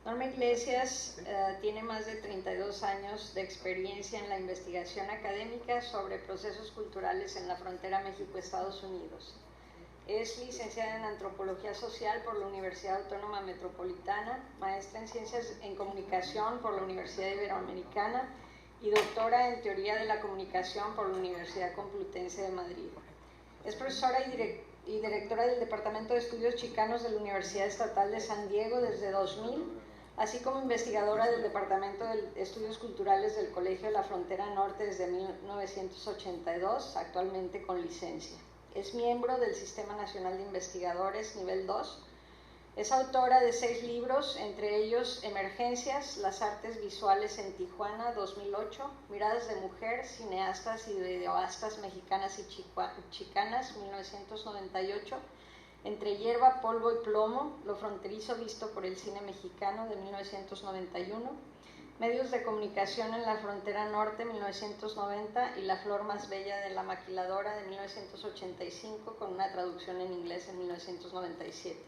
Norma Iglesias tiene más de 32 años de experiencia en la investigación académica sobre procesos culturales en la frontera México-Estados Unidos. Es licenciada en Antropología Social por la Universidad Autónoma Metropolitana, maestra en Ciencias en Comunicación por la Universidad Iberoamericana y doctora en Teoría de la Comunicación por la Universidad Complutense de Madrid. Es profesora y directora del Departamento de Estudios Chicanos de la Universidad Estatal de San Diego desde 2000, así como investigadora del Departamento de Estudios Culturales del Colegio de la Frontera Norte desde 1982, actualmente con licencia. Es miembro del Sistema Nacional de Investigadores Nivel 2. Es autora de 6 libros, entre ellos Emergencias, las artes visuales en Tijuana, 2008, Miradas de mujer, cineastas y videoastas mexicanas y chicanas, 1998, Entre hierba, polvo y plomo, lo fronterizo visto por el cine mexicano, de 1991, Medios de comunicación en la frontera norte, 1990, y La flor más bella de la maquiladora, de 1985, con una traducción en inglés en 1997.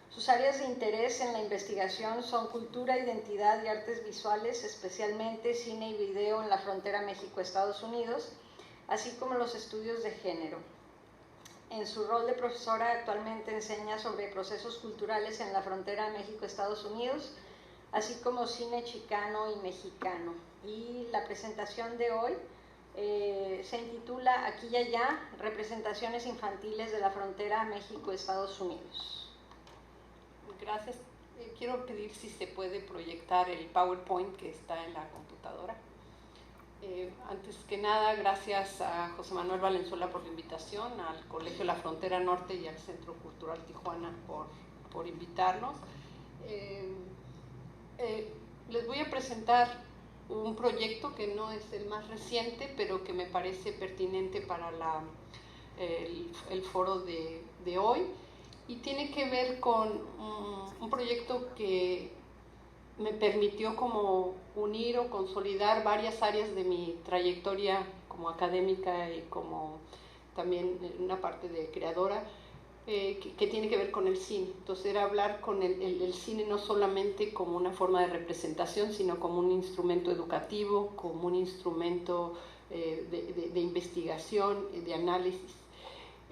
Sus áreas de interés en la investigación son cultura, identidad y artes visuales, especialmente cine y video en la frontera México-Estados Unidos, así como los estudios de género. En su rol de profesora actualmente enseña sobre procesos culturales en la frontera México-Estados Unidos, así como cine chicano y mexicano. Y la presentación de hoy se intitula Aquí y allá, representaciones infantiles de la frontera México-Estados Unidos. Gracias. Quiero pedir si se puede proyectar el PowerPoint que está en la computadora. Antes que nada, gracias a José Manuel Valenzuela por la invitación, al Colegio La Frontera Norte y al Centro Cultural Tijuana por invitarnos. Les voy a presentar un proyecto que no es el más reciente, pero que me parece pertinente para el foro de hoy, y tiene que ver con un proyecto que me permitió como unir o consolidar varias áreas de mi trayectoria como académica y como también una parte de creadora, que tiene que ver con el cine. Entonces era hablar con el cine no solamente como una forma de representación, sino como un instrumento educativo, como un instrumento de investigación, de análisis.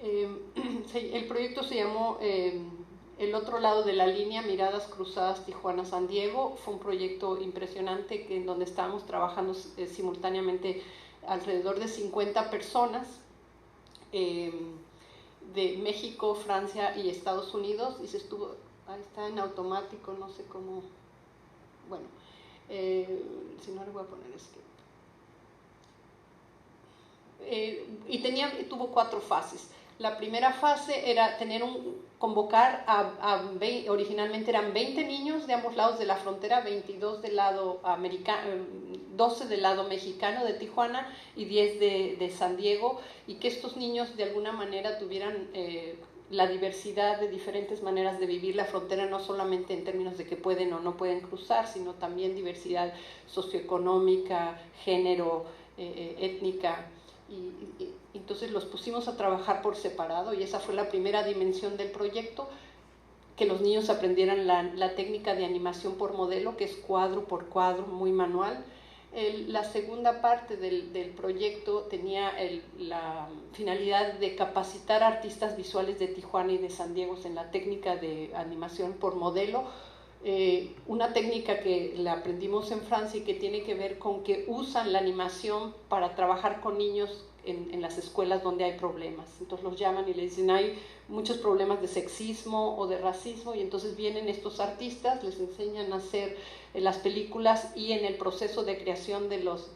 El proyecto se llamó El otro lado de la línea, Miradas Cruzadas Tijuana-San Diego. Fue un proyecto impresionante en donde estábamos trabajando simultáneamente alrededor de 50 personas de México, Francia y Estados Unidos, y se estuvo, ahí está en automático, no sé cómo, bueno, si no le voy a poner y tuvo 4 fases. La primera fase era convocar originalmente eran 20 niños de ambos lados de la frontera, 22 del lado americano, 12 del lado mexicano de Tijuana y 10 de San Diego, y que estos niños de alguna manera tuvieran la diversidad de diferentes maneras de vivir la frontera, no solamente en términos de que pueden o no pueden cruzar, sino también diversidad socioeconómica, género, étnica. Y entonces los pusimos a trabajar por separado, y esa fue la primera dimensión del proyecto, que los niños aprendieran la técnica de animación por modelo, que es cuadro por cuadro, muy manual. La segunda parte del proyecto tenía la finalidad de capacitar a artistas visuales de Tijuana y de San Diego en la técnica de animación por modelo, una técnica que la aprendimos en Francia y que tiene que ver con que usan la animación para trabajar con niños en las escuelas donde hay problemas. Entonces los llaman y les dicen hay muchos problemas de sexismo o de racismo, y entonces vienen estos artistas, les enseñan a hacer las películas, y en el proceso de creación de los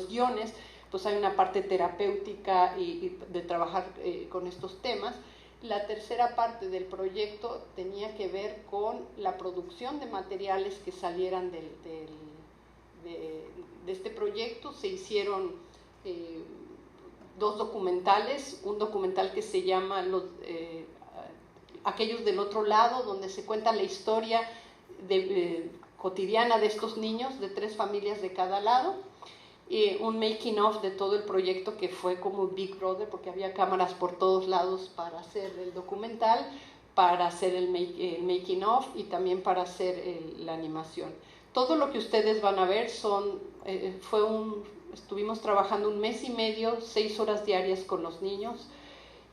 guiones pues hay una parte terapéutica y de trabajar con estos temas. La tercera parte del proyecto tenía que ver con la producción de materiales que salieran de este proyecto. Se hicieron 2 documentales, un documental que se llama Aquellos del otro lado, donde se cuenta la historia cotidiana de estos niños, de 3 familias de cada lado, un making of de todo el proyecto, que fue como Big Brother, porque había cámaras por todos lados para hacer el documental, para hacer el making of y también para hacer la animación. Todo lo que ustedes van a ver estuvimos trabajando 1 mes y medio, 6 horas diarias con los niños,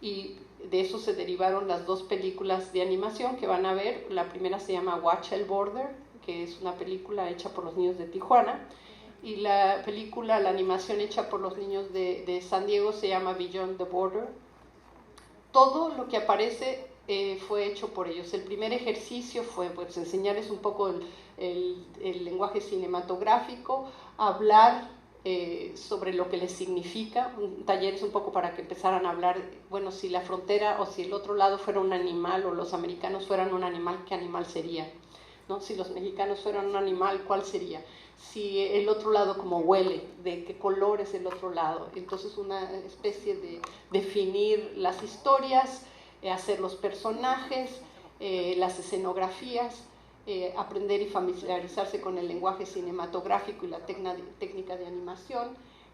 y de eso se derivaron las 2 películas de animación que van a ver. La primera se llama Watch el Border, que es una película hecha por los niños de Tijuana, y la animación hecha por los niños de San Diego se llama Beyond the Border. Todo lo que aparece fue hecho por ellos. El primer ejercicio fue pues, enseñarles un poco el lenguaje cinematográfico, hablar sobre lo que les significa, talleres un poco para que empezaran a hablar, bueno, si la frontera o si el otro lado fuera un animal, o los americanos fueran un animal, ¿qué animal sería? ¿No? Si los mexicanos fueran un animal, ¿cuál sería? Si el otro lado como huele, de qué color es el otro lado. Entonces una especie de definir las historias, hacer los personajes, las escenografías, aprender y familiarizarse con el lenguaje cinematográfico y la técnica de animación,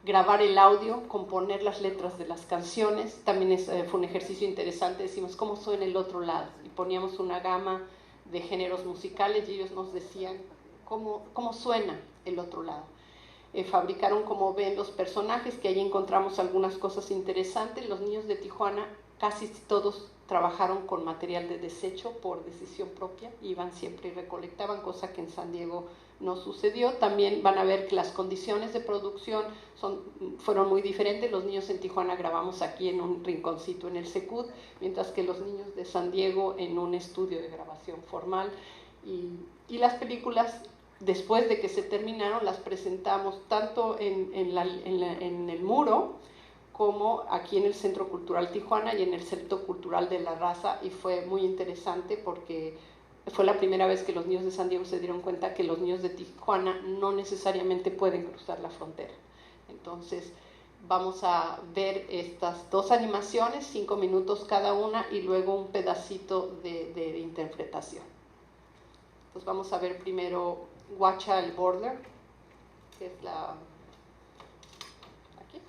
grabar el audio, componer las letras de las canciones. También fue un ejercicio interesante, decimos cómo suena el otro lado, y poníamos una gama de géneros musicales y ellos nos decían cómo suena el otro lado. Fabricaron, como ven, los personajes, que ahí encontramos algunas cosas interesantes. Los niños de Tijuana casi todos trabajaron con material de desecho por decisión propia, iban siempre y recolectaban, cosa que en San Diego no sucedió. También van a ver que las condiciones de producción fueron muy diferentes. Los niños en Tijuana grabamos aquí en un rinconcito en el Secut, mientras que los niños de San Diego en un estudio de grabación formal. Y las películas, después de que se terminaron, las presentamos tanto en el muro como aquí en el Centro Cultural Tijuana y en el Centro Cultural de la Raza, y fue muy interesante porque fue la primera vez que los niños de San Diego se dieron cuenta que los niños de Tijuana no necesariamente pueden cruzar la frontera. Entonces vamos a ver estas dos animaciones, 5 minutos cada una, y luego un pedacito de interpretación. Entonces vamos a ver primero Guacha el Border, que es la... aquí.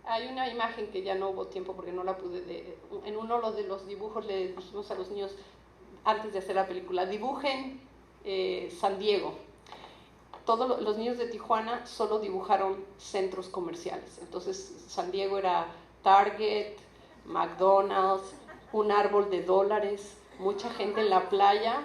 Hay una imagen que ya no hubo tiempo porque no la pude... en uno de los dibujos le dijimos a los niños, antes de hacer la película, dibujen San Diego. Todos los niños de Tijuana solo dibujaron centros comerciales. Entonces San Diego era Target, McDonald's, un árbol de dólares, mucha gente en la playa,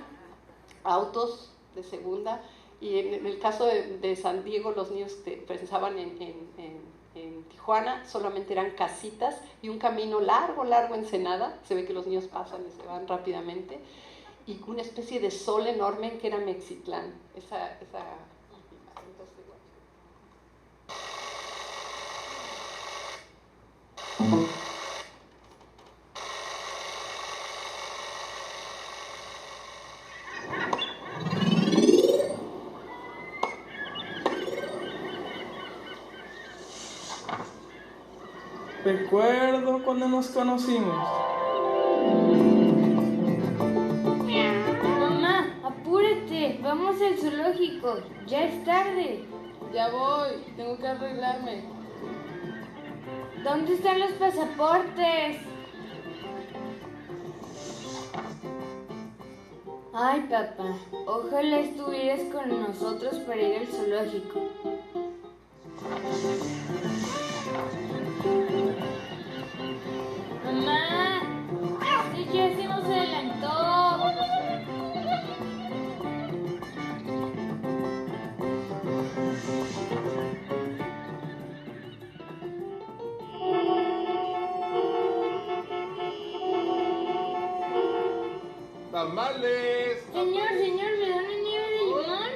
autos de segunda. Y en el caso de San Diego, los niños pensaban en Tijuana, solamente eran casitas y un camino largo Ensenada. Se ve que los niños pasan y se van rápidamente. Y una especie de sol enorme que era Mexitlán. Recuerdo cuando nos conocimos. Mamá, apúrate, vamos al zoológico, ya es tarde. Ya voy, tengo que arreglarme. ¿Dónde están los pasaportes? Ay, papá, ojalá estuvieras con nosotros para ir al zoológico. Mamá, este Jesse nos adelantó. ¡Tamales! Señor, ¿me da una nieve de limón?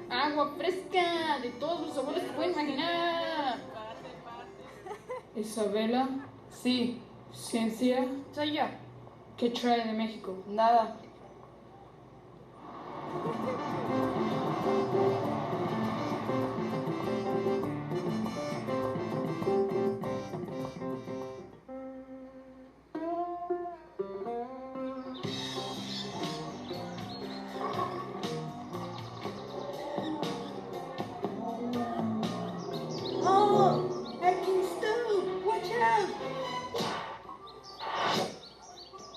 Agua fresca, de todos los sabores que pueden imaginar. Isabela, Sí. Ciencia, Soy yo. ¿qué trae de México? Nada. Oh, I can stop. Watch out.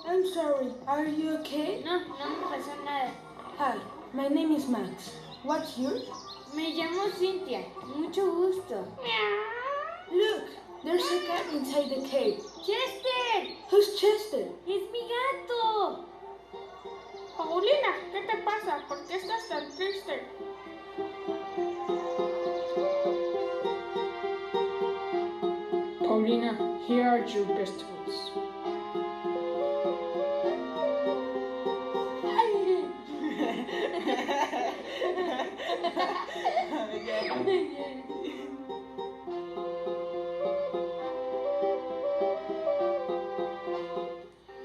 I'm sorry. Are you okay? No me pasó nada. Hi, my name is Max. What's yours? Me llamo Cintia, mucho gusto. Look, there's a cat inside the cave. ¡Chester! Who's Chester? ¡Es mi gato! Paulina, ¿qué te pasa? ¿Por qué estás tan triste? Paulina, here are your vegetables.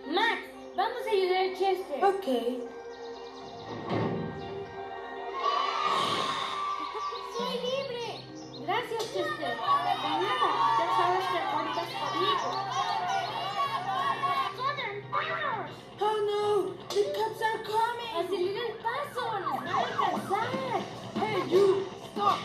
Max, vamos a ayudar a Chester. Okay. ¡Soy libre! Gracias, Chester. De nada, ya sabes que cuentas conmigo. Oh no, the cops are coming. ¡Acelera el paso! ¡Nos van a alcanzar! Hey, you, stop.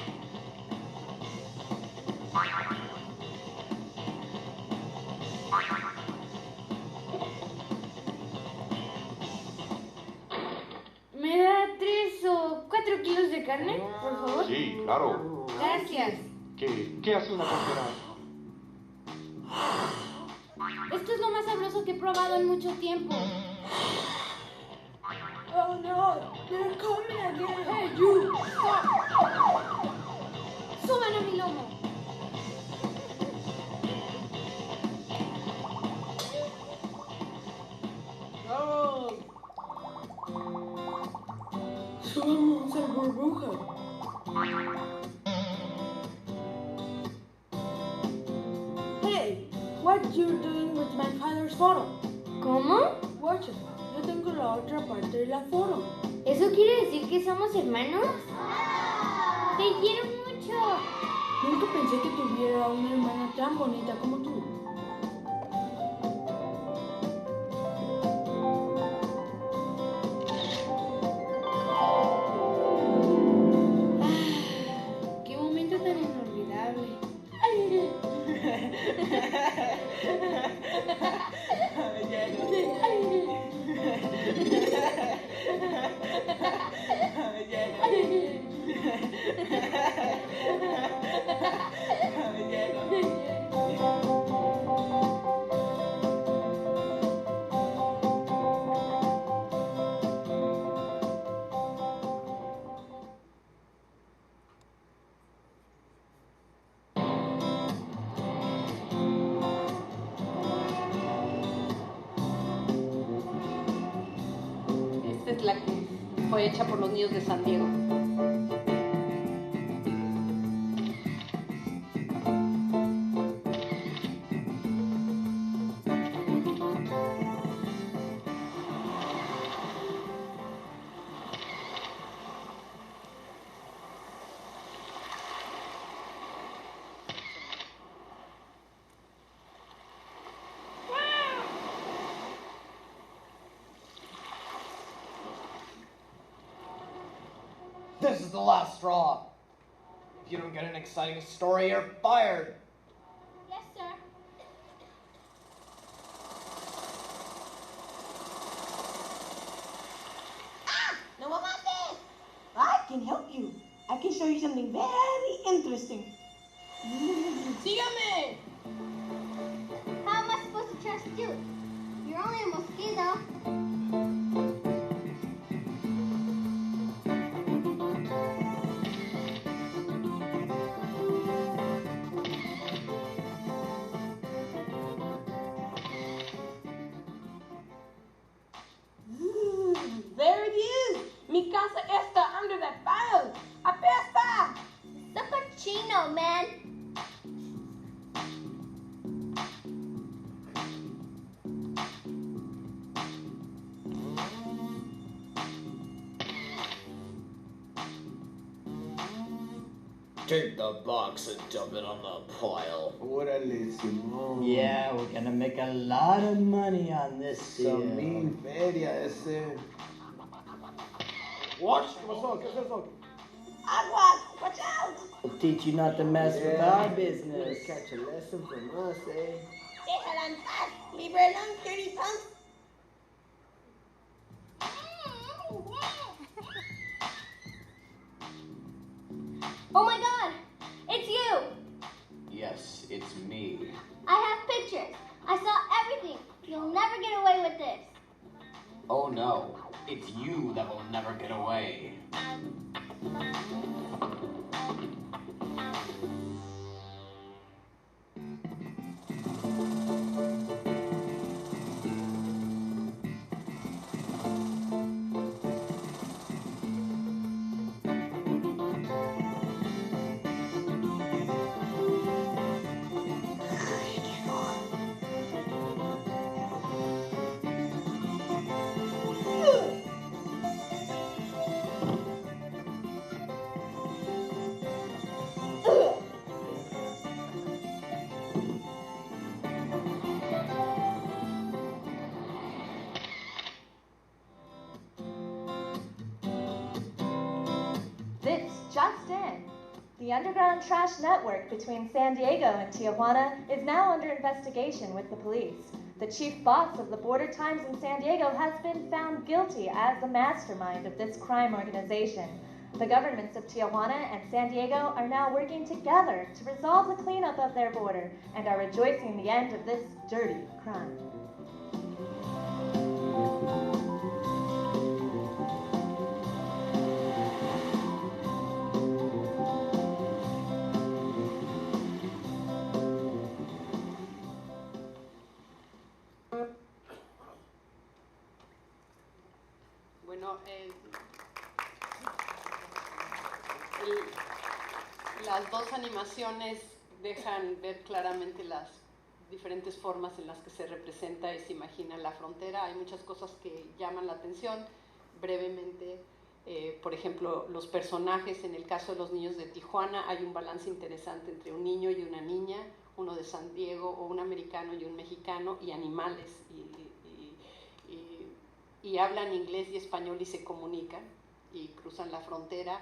¿Me da 3 o 4 kilos de carne, por favor? Sí, claro. Gracias. ¿Qué hace una porquera? Esto es lo más sabroso que he probado en mucho tiempo. Oh no, they're coming again. Hey, you, stop. ¡Suban a mi lomo! Vamos a burbuja. Hey, what you doing with my father's photo? ¿Cómo? Watch it. Yo tengo la otra parte de la foto. ¿Eso quiere decir que somos hermanos? ¡Te quiero mucho! Nunca pensé que tuviera una hermana tan bonita como tú. ¡Qué momento tan inolvidable! Esta es la que fue hecha por los niños de San Diego. This is the last straw. If you don't get an exciting story, you're fired. Yes, sir. No me mates! I can help you. I can show you something very interesting. Sígame! How am I supposed to trust you? You're only a mosquito. There it is. Mi casa está under that file. Apesta! Super chino, man. Take the box and dump it on the pile. Órale, Simón. Yeah, we're gonna make a lot of money on this deal. Samín, feria ese. Watch, ¿qué pasó? ¿Qué es eso? Aguas! Watch out! We'll teach you not to mess with our business. Catch a lesson from us, eh? Déjala en paz. Leave her alone, dirty punk. Oh my god! It's you! Yes, it's me. I have pictures. I saw everything. You'll never get away with this. Oh no, it's you that will never get away. This just in. The underground trash network between San Diego and Tijuana is now under investigation with the police. The chief boss of the Border Times in San Diego has been found guilty as the mastermind of this crime organization. The governments of Tijuana and San Diego are now working together to resolve the cleanup of their border and are rejoicing the end of this dirty crime. Bueno, Las dos animaciones dejan ver claramente las diferentes formas en las que se representa y se imagina la frontera. Hay muchas cosas que llaman la atención. Brevemente, por ejemplo, los personajes, en el caso de los niños de Tijuana, hay un balance interesante entre un niño y una niña, uno de San Diego, o un americano y un mexicano, y animales, y hablan inglés y español y se comunican, y cruzan la frontera,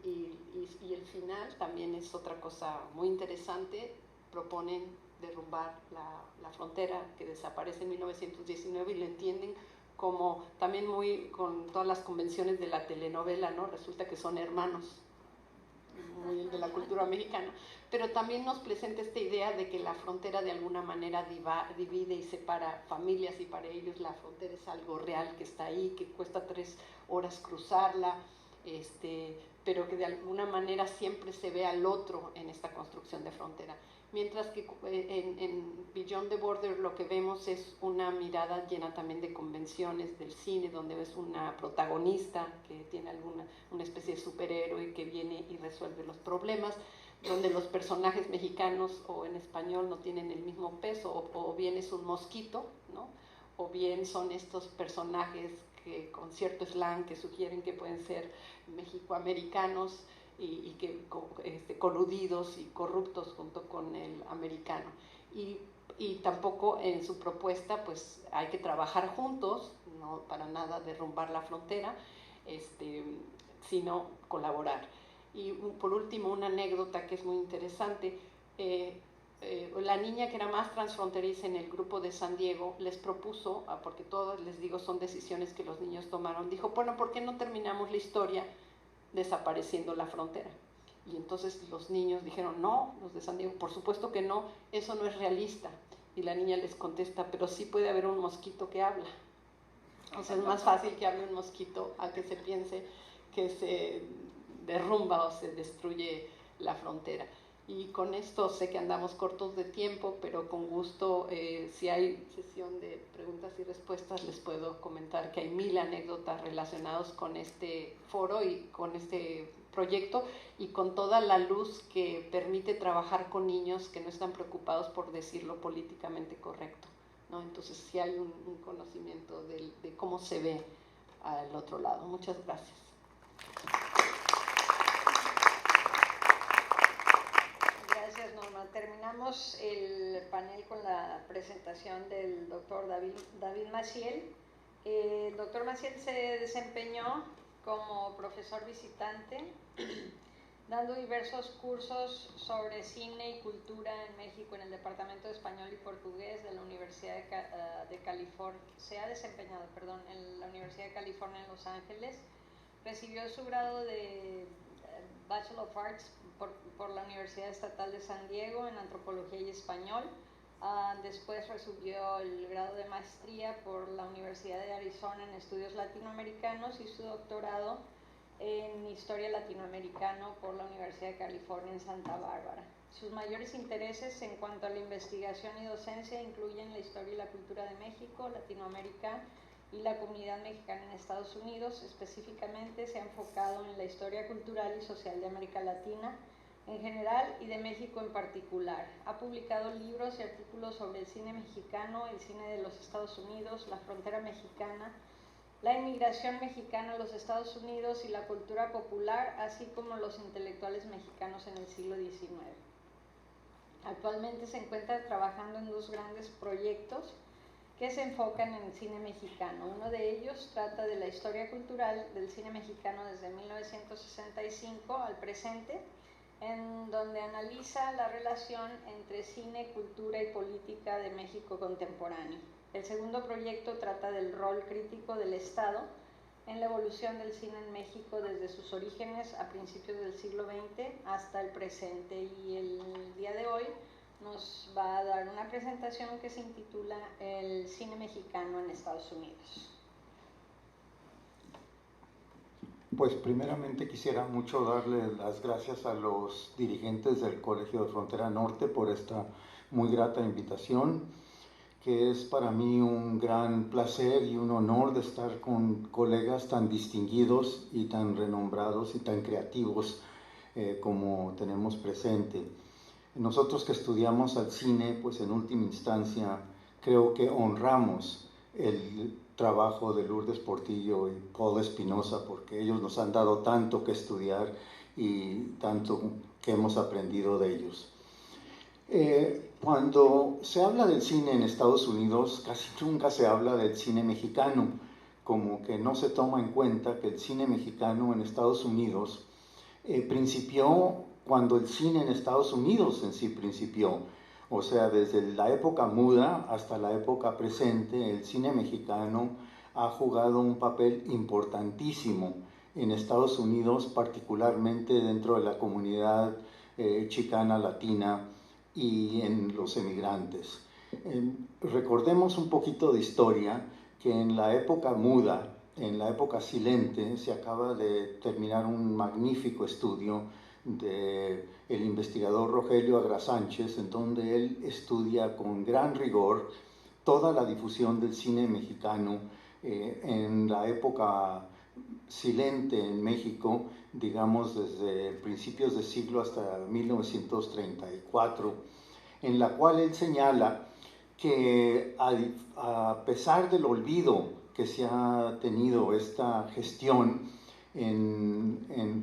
y el final también es otra cosa muy interesante. Proponen derrumbar la frontera que desaparece en 1919 y lo entienden como también muy con todas las convenciones de la telenovela, ¿no? Resulta que son hermanos, muy de la cultura mexicana, pero también nos presenta esta idea de que la frontera de alguna manera divide y separa familias, y para ellos la frontera es algo real que está ahí, que cuesta 3 horas cruzarla, pero que de alguna manera siempre se ve al otro en esta construcción de frontera. Mientras que en Beyond the Border lo que vemos es una mirada llena también de convenciones del cine, donde ves una protagonista que tiene una especie de superhéroe que viene y resuelve los problemas, donde los personajes mexicanos o en español no tienen el mismo peso, o bien es un mosquito, ¿no? O bien son estos personajes que con cierto slang que sugieren que pueden ser mexicoamericanos, y que coludidos y corruptos junto con el americano. Y tampoco en su propuesta pues hay que trabajar juntos, no para nada derrumbar la frontera, sino colaborar. Y por último, una anécdota que es muy interesante. La niña que era más transfronteriza en el grupo de San Diego les propuso, porque todas, les digo, son decisiones que los niños tomaron, dijo, bueno, ¿por qué no terminamos la historia desapareciendo la frontera? Y entonces los niños dijeron, no, los de San Diego, por supuesto que no, eso no es realista. Y la niña les contesta, pero sí puede haber un mosquito que habla. O sea, es más fácil que hable un mosquito a que se piense que se derrumba o se destruye la frontera. Y con esto sé que andamos cortos de tiempo, pero con gusto, si hay sesión de preguntas y respuestas, les puedo comentar que hay 1000 anécdotas relacionadas con este foro y con este proyecto, y con toda la luz que permite trabajar con niños que no están preocupados por decirlo políticamente correcto, ¿no? Entonces sí hay un conocimiento de cómo se ve al otro lado. Muchas gracias. Gracias, Norma. Terminamos el panel con la presentación del doctor David Maciel. El doctor Maciel se desempeñó como profesor visitante, dando diversos cursos sobre cine y cultura en México en el Departamento de Español y Portugués de la Universidad de California. Se ha desempeñado, en la Universidad de California en Los Ángeles. Recibió su grado de Bachelor of Arts por la Universidad Estatal de San Diego en Antropología y Español. Después recibió el grado de maestría por la Universidad de Arizona en Estudios Latinoamericanos y su doctorado en Historia Latinoamericana por la Universidad de California en Santa Bárbara. Sus mayores intereses en cuanto a la investigación y docencia incluyen la historia y la cultura de México, Latinoamérica y la comunidad mexicana en Estados Unidos. Específicamente se ha enfocado en la historia cultural y social de América Latina en general y de México en particular. Ha publicado libros y artículos sobre el cine mexicano, el cine de los Estados Unidos, la frontera mexicana, la inmigración mexicana a los Estados Unidos y la cultura popular, así como los intelectuales mexicanos en el siglo XIX. Actualmente se encuentra trabajando en 2 grandes proyectos que se enfocan en el cine mexicano. Uno de ellos trata de la historia cultural del cine mexicano desde 1965 al presente, en donde analiza la relación entre cine, cultura y política de México contemporáneo. El segundo proyecto trata del rol crítico del Estado en la evolución del cine en México desde sus orígenes a principios del siglo XX hasta el presente, y el día de hoy nos va a dar una presentación que se intitula El cine mexicano en Estados Unidos. Pues primeramente quisiera mucho darle las gracias a los dirigentes del Colegio de Frontera Norte por esta muy grata invitación, que es para mí un gran placer y un honor de estar con colegas tan distinguidos y tan renombrados y tan creativos como tenemos presente. Nosotros que estudiamos al cine, pues en última instancia creo que honramos el trabajo de Lourdes Portillo y Paul Espinosa, porque ellos nos han dado tanto que estudiar y tanto que hemos aprendido de ellos. Cuando se habla del cine en Estados Unidos, casi nunca se habla del cine mexicano, como que no se toma en cuenta que el cine mexicano en Estados Unidos principió cuando el cine en Estados Unidos en sí principió. O sea, desde la época muda hasta la época presente, el cine mexicano ha jugado un papel importantísimo en Estados Unidos, particularmente dentro de la comunidad chicana, latina y en los emigrantes. Recordemos un poquito de historia, que en la época muda, en la época silente, se acaba de terminar un magnífico estudio del investigador Rogelio Agra Sánchez, en donde él estudia con gran rigor toda la difusión del cine mexicano en la época silente en México, digamos desde principios de siglo hasta 1934, en la cual él señala que a pesar del olvido que se ha tenido esta gestión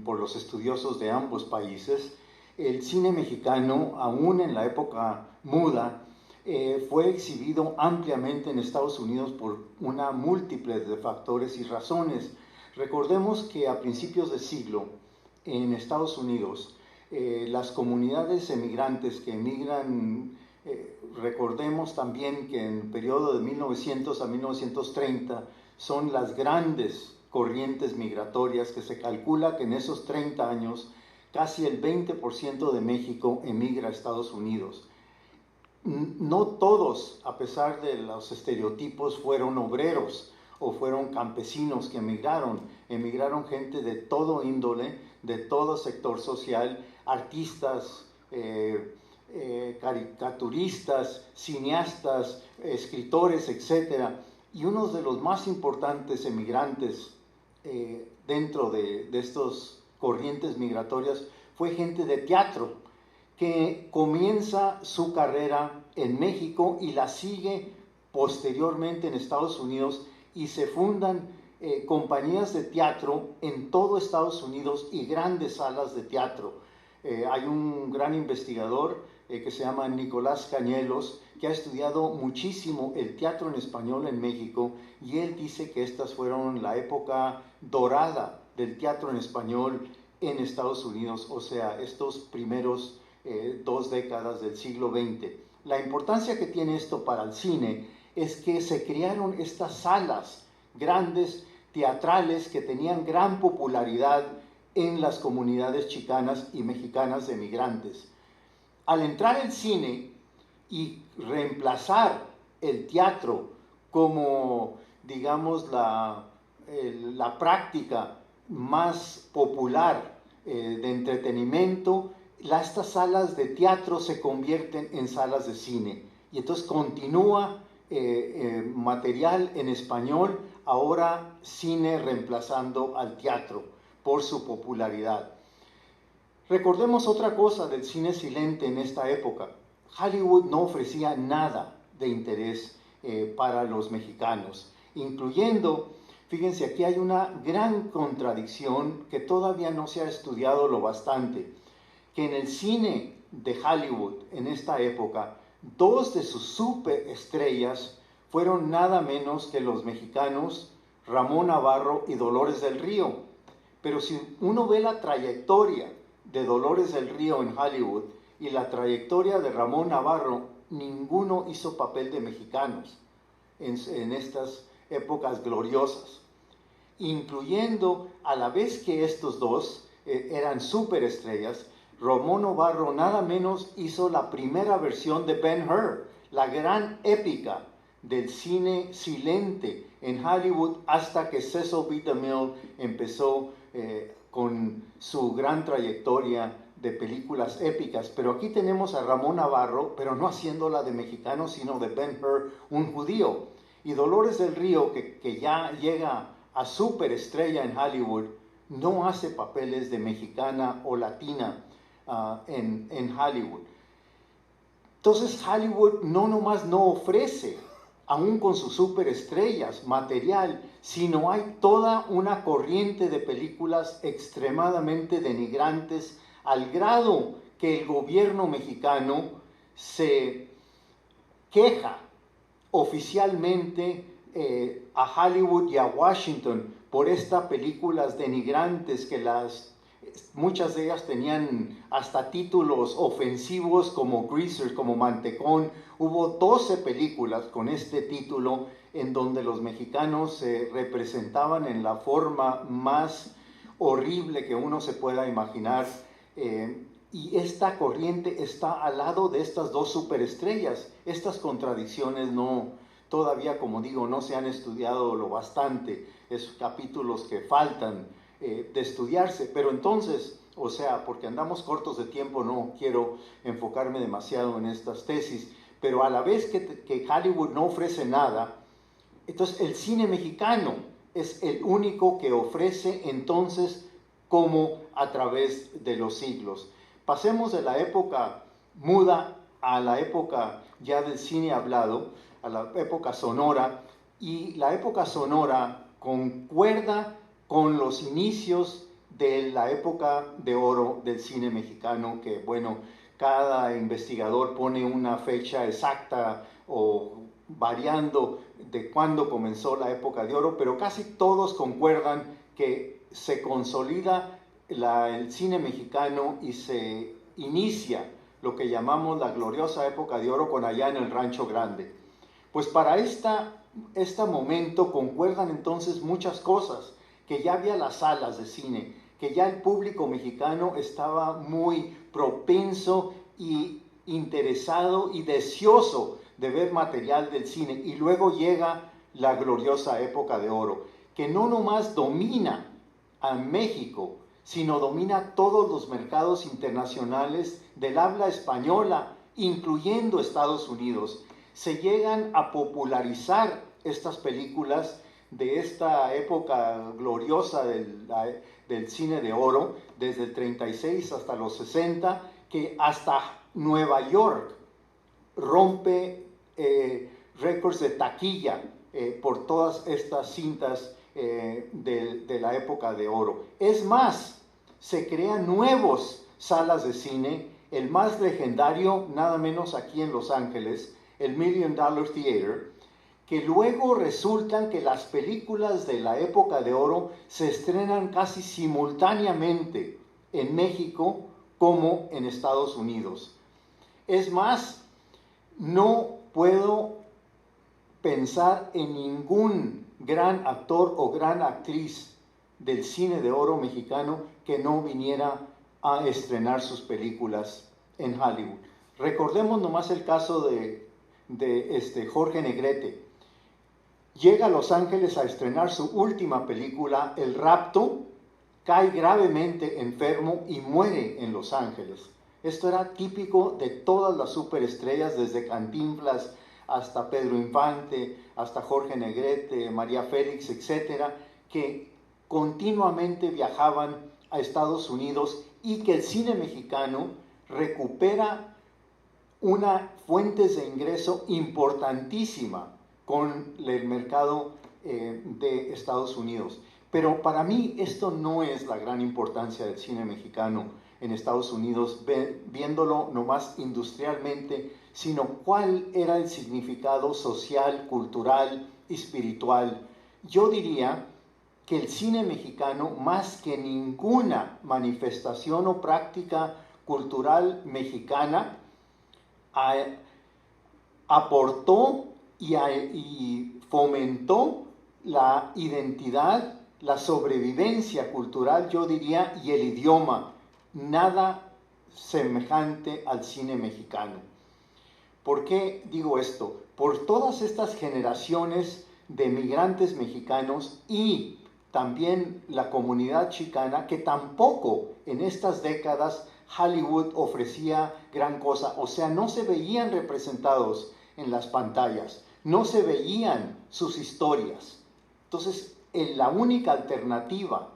por los estudiosos de ambos países, el cine mexicano, aún en la época muda, fue exhibido ampliamente en Estados Unidos por una múltiple de factores y razones. Recordemos que a principios de siglo, en Estados Unidos, las comunidades emigrantes que emigran, recordemos también que en el periodo de 1900 a 1930 son las grandes corrientes migratorias, que se calcula que en esos 30 años casi el 20% de México emigra a Estados Unidos. No todos, a pesar de los estereotipos, fueron obreros o fueron campesinos que emigraron. Emigraron gente de todo índole, de todo sector social, artistas, caricaturistas, cineastas, escritores, etc. Y uno de los más importantes emigrantes dentro de estas corrientes migratorias fue gente de teatro, que comienza su carrera en México y la sigue posteriormente en Estados Unidos, y se fundan compañías de teatro en todo Estados Unidos y grandes salas de teatro. Hay un gran investigador que se llama Nicolás Cañelos, que ha estudiado muchísimo el teatro en español en México, y él dice que estas fueron la época dorada del teatro en español en Estados Unidos, o sea, estos primeros 2 décadas del siglo XX. La importancia que tiene esto para el cine es que se crearon estas salas grandes, teatrales, que tenían gran popularidad en las comunidades chicanas y mexicanas de migrantes. Al entrar el cine y reemplazar el teatro como, digamos, la práctica más popular de entretenimiento, estas salas de teatro se convierten en salas de cine. Y entonces continúa material en español, ahora cine reemplazando al teatro por su popularidad. Recordemos otra cosa del cine silente en esta época. Hollywood no ofrecía nada de interés para los mexicanos, incluyendo, fíjense, aquí hay una gran contradicción que todavía no se ha estudiado lo bastante, que en el cine de Hollywood en esta época, 2 de sus superestrellas fueron nada menos que los mexicanos Ramón Navarro y Dolores del Río. Pero si uno ve la trayectoria de Dolores del Río en Hollywood y la trayectoria de Ramón Navarro, ninguno hizo papel de mexicanos en estas épocas gloriosas, incluyendo, a la vez que estos dos eran superestrellas, Ramón Navarro nada menos hizo la primera versión de Ben-Hur, la gran épica del cine silente en Hollywood, hasta que Cecil B. DeMille empezó con su gran trayectoria de películas épicas. Pero aquí tenemos a Ramón Navarro, pero no haciéndola de mexicano, sino de Ben-Hur, un judío. Y Dolores del Río, que ya llega a superestrella en Hollywood, no hace papeles de mexicana o latina en Hollywood. Entonces Hollywood no nomás no ofrece, aún con sus superestrellas, material, sino hay toda una corriente de películas extremadamente denigrantes, al grado que el gobierno mexicano se queja oficialmente a Hollywood y a Washington por estas películas denigrantes que muchas de ellas tenían hasta títulos ofensivos como Greaser, como Mantecón. Hubo 12 películas con este título en donde los mexicanos se representaban en la forma más horrible que uno se pueda imaginar. Y esta corriente está al lado de estas dos superestrellas. Estas contradicciones todavía, como digo, no se han estudiado lo bastante. Esos capítulos que faltan de estudiarse. Pero entonces, o sea, porque andamos cortos de tiempo, no quiero enfocarme demasiado en estas tesis, pero a la vez que Hollywood no ofrece nada, entonces el cine mexicano es el único que ofrece entonces como a través de los siglos. Pasemos de la época muda a la época ya del cine hablado, a la época sonora, y la época sonora concuerda con los inicios de la época de oro del cine mexicano, que bueno, cada investigador pone una fecha exacta o variando de cuándo comenzó la época de oro, pero casi todos concuerdan que se consolida el cine mexicano y se inicia lo que llamamos la gloriosa época de oro con Allá en el Rancho Grande. Pues para este momento concuerdan entonces muchas cosas, que ya había las salas de cine, que ya el público mexicano estaba muy propenso y interesado y deseoso de ver material del cine. Y luego llega la gloriosa época de oro, que no nomás domina a México, sino domina todos los mercados internacionales del habla española, incluyendo Estados Unidos. Se llegan a popularizar estas películas de esta época gloriosa del cine de oro, desde el 36 hasta los 60, que hasta Nueva York rompe récords de taquilla por todas estas cintas de la época de oro. Es más, se crean nuevos salas de cine, el más legendario, nada menos aquí en Los Ángeles, el $1 Million Theater, que luego resultan que las películas de la época de oro se estrenan casi simultáneamente en México como en Estados Unidos. Es más, no puedo pensar en ningún gran actor o gran actriz del cine de oro mexicano que no viniera a estrenar sus películas en Hollywood. Recordemos nomás el caso de Jorge Negrete. Llega a Los Ángeles a estrenar su última película, El Rapto, cae gravemente enfermo y muere en Los Ángeles. Esto era típico de todas las superestrellas, desde Cantinflas hasta Pedro Infante, hasta Jorge Negrete, María Félix, etcétera, que continuamente viajaban a Estados Unidos y que el cine mexicano recupera una fuente de ingreso importantísima con el mercado de Estados Unidos. Pero para mí esto no es la gran importancia del cine mexicano en Estados Unidos, viéndolo nomás industrialmente, sino cuál era el significado social, cultural y espiritual. Yo diría que el cine mexicano, más que ninguna manifestación o práctica cultural mexicana, aportó y fomentó la identidad, la sobrevivencia cultural, yo diría, y el idioma. Nada semejante al cine mexicano. ¿Por qué digo esto? Por todas estas generaciones de migrantes mexicanos y también la comunidad chicana, que tampoco en estas décadas Hollywood ofrecía gran cosa. O sea, no se veían representados en las pantallas, no se veían sus historias. Entonces, la única alternativa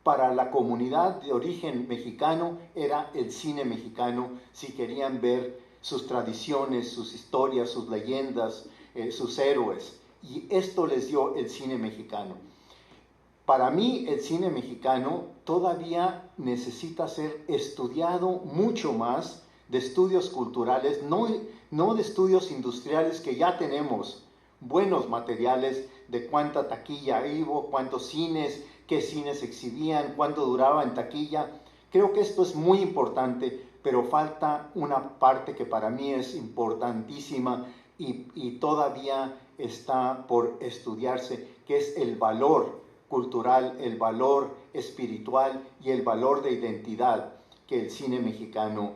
para la comunidad de origen mexicano era el cine mexicano, si querían ver sus tradiciones, sus historias, sus leyendas, sus héroes. Y esto les dio el cine mexicano. Para mí, el cine mexicano todavía necesita ser estudiado mucho más, de estudios culturales, no de estudios industriales, que ya tenemos buenos materiales de cuánta taquilla hubo, cuántos cines, qué cines exhibían, cuánto duraba en taquilla. Creo que esto es muy importante, pero falta una parte que para mí es importantísima y todavía está por estudiarse, que es el valor cultural, el valor espiritual y el valor de identidad que el cine mexicano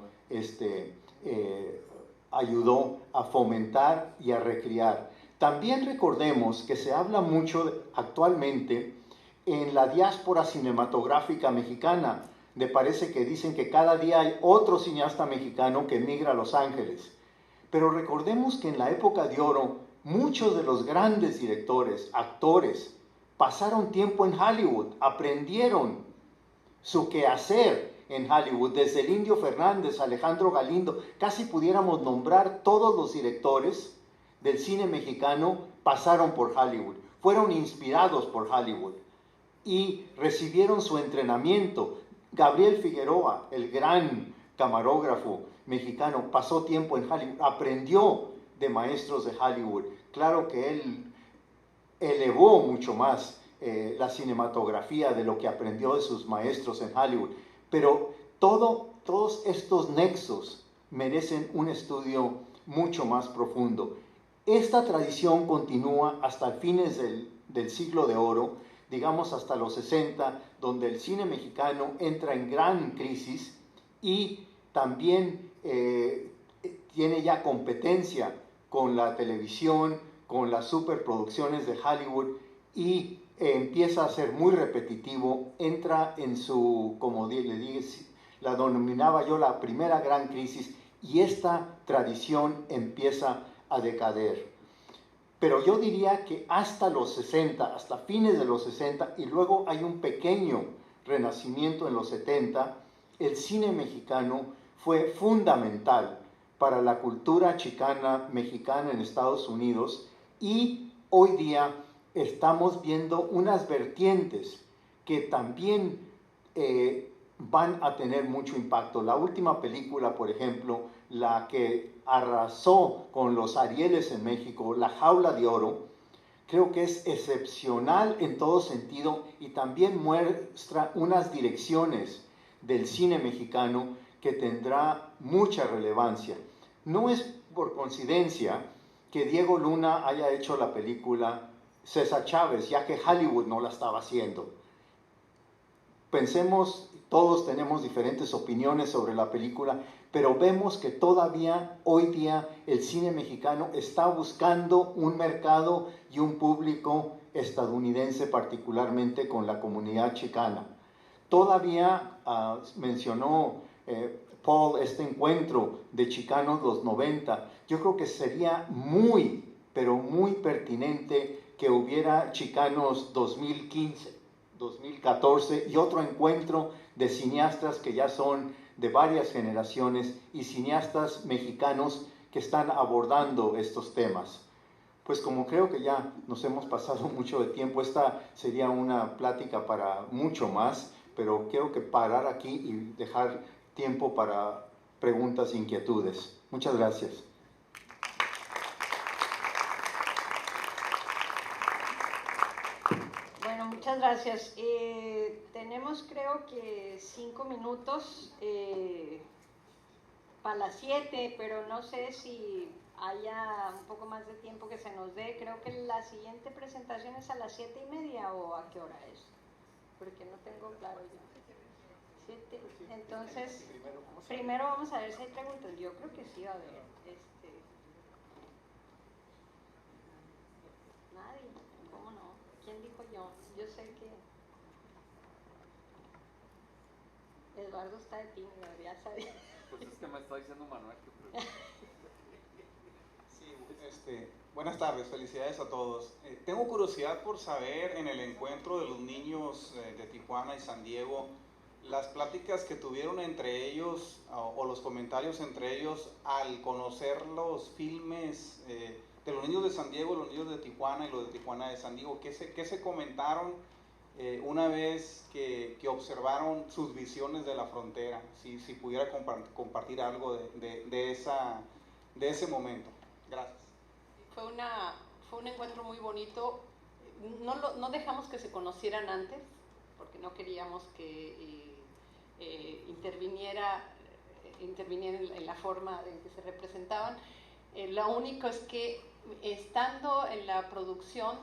ayudó a fomentar y a recrear. También recordemos que se habla mucho actualmente en la diáspora cinematográfica mexicana. Me parece que dicen que cada día hay otro cineasta mexicano que emigra a Los Ángeles. Pero recordemos que en la época de oro, muchos de los grandes directores, actores, pasaron tiempo en Hollywood, aprendieron su quehacer en Hollywood, desde el Indio Fernández, Alejandro Galindo. Casi pudiéramos nombrar todos los directores del cine mexicano pasaron por Hollywood, fueron inspirados por Hollywood y recibieron su entrenamiento. Gabriel Figueroa, el gran camarógrafo mexicano, pasó tiempo en Hollywood, aprendió de maestros de Hollywood. Claro que él elevó mucho más la cinematografía de lo que aprendió de sus maestros en Hollywood, pero todos estos nexos merecen un estudio mucho más profundo. Esta tradición continúa hasta fines del siglo de oro, digamos hasta los 60, donde el cine mexicano entra en gran crisis y también tiene ya competencia con la televisión, con las superproducciones de Hollywood y empieza a ser muy repetitivo, entra en su, como le dije, la denominaba yo la primera gran crisis, y esta tradición empieza a decader. Pero yo diría que hasta los 60, hasta fines de los 60, y luego hay un pequeño renacimiento en los 70, el cine mexicano fue fundamental para la cultura chicana mexicana en Estados Unidos, y hoy día estamos viendo unas vertientes que también van a tener mucho impacto. La última película, por ejemplo, la que arrasó con los Arieles en México, La Jaula de Oro, creo que es excepcional en todo sentido y también muestra unas direcciones del cine mexicano que tendrá mucha relevancia. No es por coincidencia que Diego Luna haya hecho la película César Chávez, ya que Hollywood no la estaba haciendo. Pensemos, todos tenemos diferentes opiniones sobre la película, pero vemos que todavía hoy día el cine mexicano está buscando un mercado y un público estadounidense, particularmente con la comunidad chicana. Todavía mencionó Paul este encuentro de Chicanos los 90. Yo creo que sería muy, pero muy pertinente que hubiera Chicanos 2015, 2014 y otro encuentro de cineastas que ya son de varias generaciones y cineastas mexicanos que están abordando estos temas. Pues como creo que ya nos hemos pasado mucho de tiempo, esta sería una plática para mucho más, pero quiero que parar aquí y dejar tiempo para preguntas e inquietudes. Muchas gracias. Bueno, muchas gracias. Tenemos creo que 5 minutos para las 7, pero no sé si haya un poco más de tiempo que se nos dé. Creo que la siguiente presentación es a las 7:30 o a qué hora es, porque no tengo claro yo. 7. Entonces, primero vamos a ver si hay preguntas. Yo creo que sí va a haber. Nadie, ¿cómo no? ¿Quién dijo yo? Yo sé que Eduardo está de tímido, ya sabía. Pues es que me está diciendo Manuel que pregunte. Sí, Buenas tardes, felicidades a todos. Tengo curiosidad por saber, en el encuentro de los niños de Tijuana y San Diego, las pláticas que tuvieron entre ellos o los comentarios entre ellos al conocer los filmes de los niños de San Diego, los niños de Tijuana y los de Tijuana de San Diego. ¿Qué se comentaron una vez que observaron sus visiones de la frontera? Si pudiera compartir algo de ese momento. Gracias. Fue un encuentro muy bonito. No dejamos que se conocieran antes, porque no queríamos que interviniera en la forma en que se representaban. Lo único es que, estando en la producción,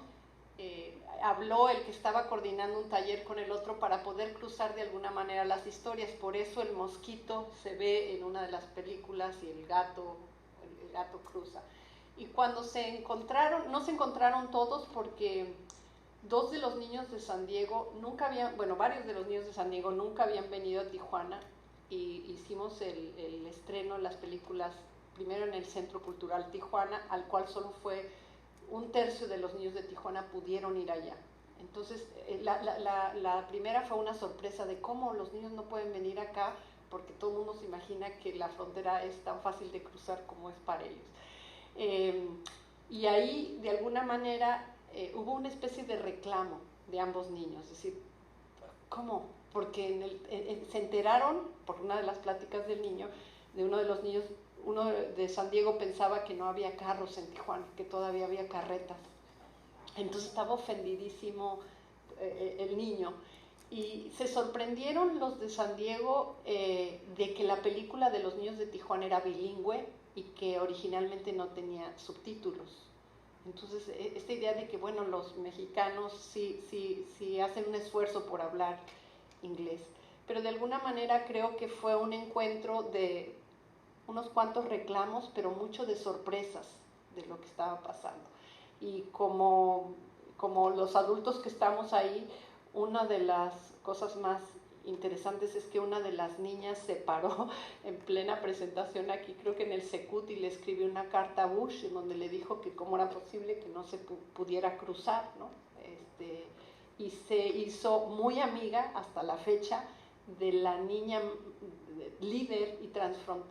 habló el que estaba coordinando un taller con el otro para poder cruzar de alguna manera las historias. Por eso el mosquito se ve en una de las películas y el gato cruza. Y cuando se encontraron, no se encontraron todos, porque dos de los niños de San Diego varios de los niños de San Diego nunca habían venido a Tijuana, y hicimos el estreno de las películas primero en el Centro Cultural Tijuana, al cual solo fue 1/3 de los niños de Tijuana pudieron ir allá. Entonces, la primera fue una sorpresa de cómo los niños no pueden venir acá, porque todo el mundo se imagina que la frontera es tan fácil de cruzar como es para ellos. Y ahí, de alguna manera, hubo una especie de reclamo de ambos niños, es decir, ¿cómo? Porque se enteraron, por una de las pláticas del niño, de uno de los niños, uno de San Diego pensaba que no había carros en Tijuana, que todavía había carretas. Entonces estaba ofendidísimo el niño. Y se sorprendieron los de San Diego de que la película de los niños de Tijuana era bilingüe y que originalmente no tenía subtítulos. Entonces, esta idea de que, bueno, los mexicanos sí hacen un esfuerzo por hablar inglés. Pero de alguna manera creo que fue un encuentro de unos cuantos reclamos, pero mucho de sorpresas de lo que estaba pasando. Y como los adultos que estamos ahí, una de las cosas más interesantes es que una de las niñas se paró en plena presentación aquí, creo que en el Secut, y le escribió una carta a Bush en donde le dijo que cómo era posible que no se pudiera cruzar, ¿no? Y se hizo muy amiga hasta la fecha de la niña líder y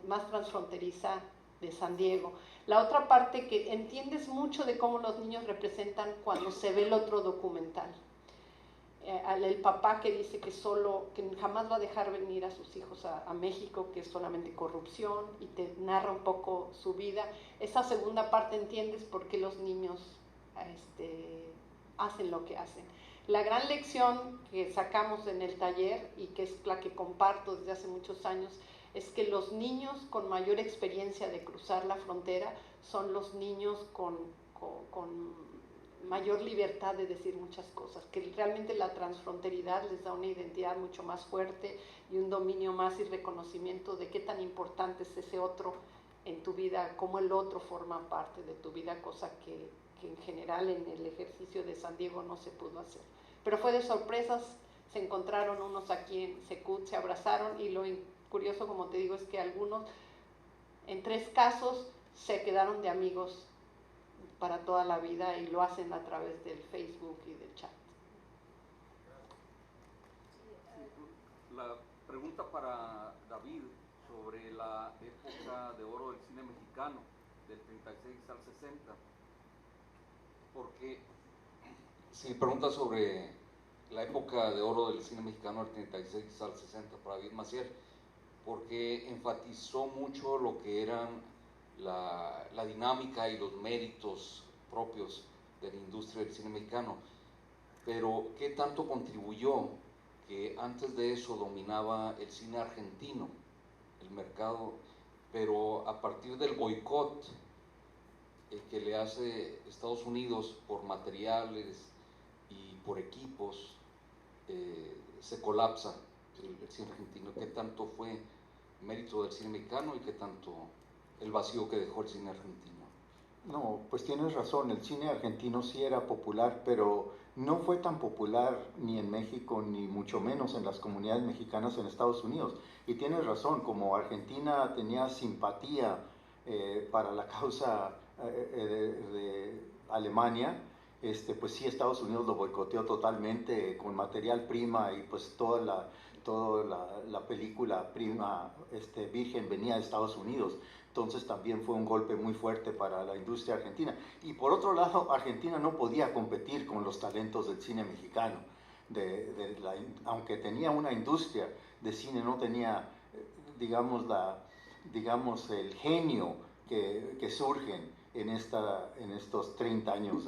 más transfronteriza de San Diego. La otra parte que entiendes mucho de cómo los niños representan cuando se ve el otro documental. El papá que dice que jamás va a dejar venir a sus hijos a México, que es solamente corrupción, y te narra un poco su vida. Esa segunda parte entiendes por qué los niños hacen lo que hacen. La gran lección que sacamos en el taller, y que es la que comparto desde hace muchos años, es que los niños con mayor experiencia de cruzar la frontera son los niños con mayor libertad de decir muchas cosas, que realmente la transfronteridad les da una identidad mucho más fuerte y un dominio más y reconocimiento de qué tan importante es ese otro en tu vida, cómo el otro forma parte de tu vida, cosa que en general en el ejercicio de San Diego no se pudo hacer. Pero fue de sorpresas, se encontraron unos aquí en Secut, se abrazaron, y lo curioso, como te digo, es que algunos, en 3 casos, se quedaron de amigos para toda la vida, y lo hacen a través del Facebook y del chat. La pregunta para David sobre la época de oro del cine mexicano, del 36 al 60, porque... Sí, pregunta sobre la época de oro del cine mexicano del 36 al 60 para David Maciel, porque enfatizó mucho lo que eran la dinámica y los méritos propios de la industria del cine mexicano, pero ¿qué tanto contribuyó que antes de eso dominaba el cine argentino, el mercado, pero a partir del boicot que le hace Estados Unidos por materiales y por equipos, se colapsa el cine argentino? ¿Qué tanto fue mérito del cine mexicano y qué tanto el vacío que dejó el cine argentino? No, pues tienes razón, el cine argentino sí era popular, pero no fue tan popular ni en México, ni mucho menos en las comunidades mexicanas en Estados Unidos. Y tienes razón, como Argentina tenía simpatía para la causa de Alemania, pues sí, Estados Unidos lo boicoteó totalmente con material prima y pues toda la película prima virgen venía de Estados Unidos. Entonces también fue un golpe muy fuerte para la industria argentina. Y por otro lado, Argentina no podía competir con los talentos del cine mexicano. Aunque tenía una industria de cine, no tenía, digamos, el genio que surgen en estos 30 años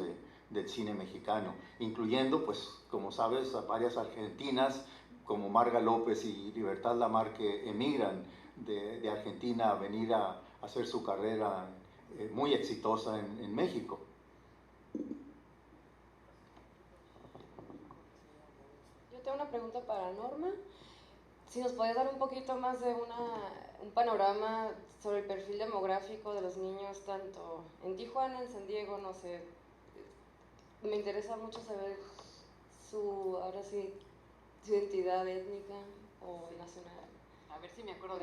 del cine mexicano, incluyendo, pues, como sabes, a varias argentinas como Marga López y Libertad Lamar que emigran de Argentina a venir a hacer su carrera muy exitosa en México. Yo tengo una pregunta para Norma. Si nos podías dar un poquito más de un panorama sobre el perfil demográfico de los niños, tanto en Tijuana, en San Diego, no sé. Me interesa mucho saber su identidad étnica o nacional. A ver si me acuerdo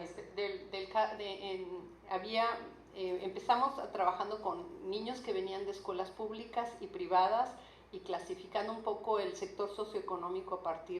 empezamos trabajando con niños que venían de escuelas públicas y privadas y clasificando un poco el sector socioeconómico a partir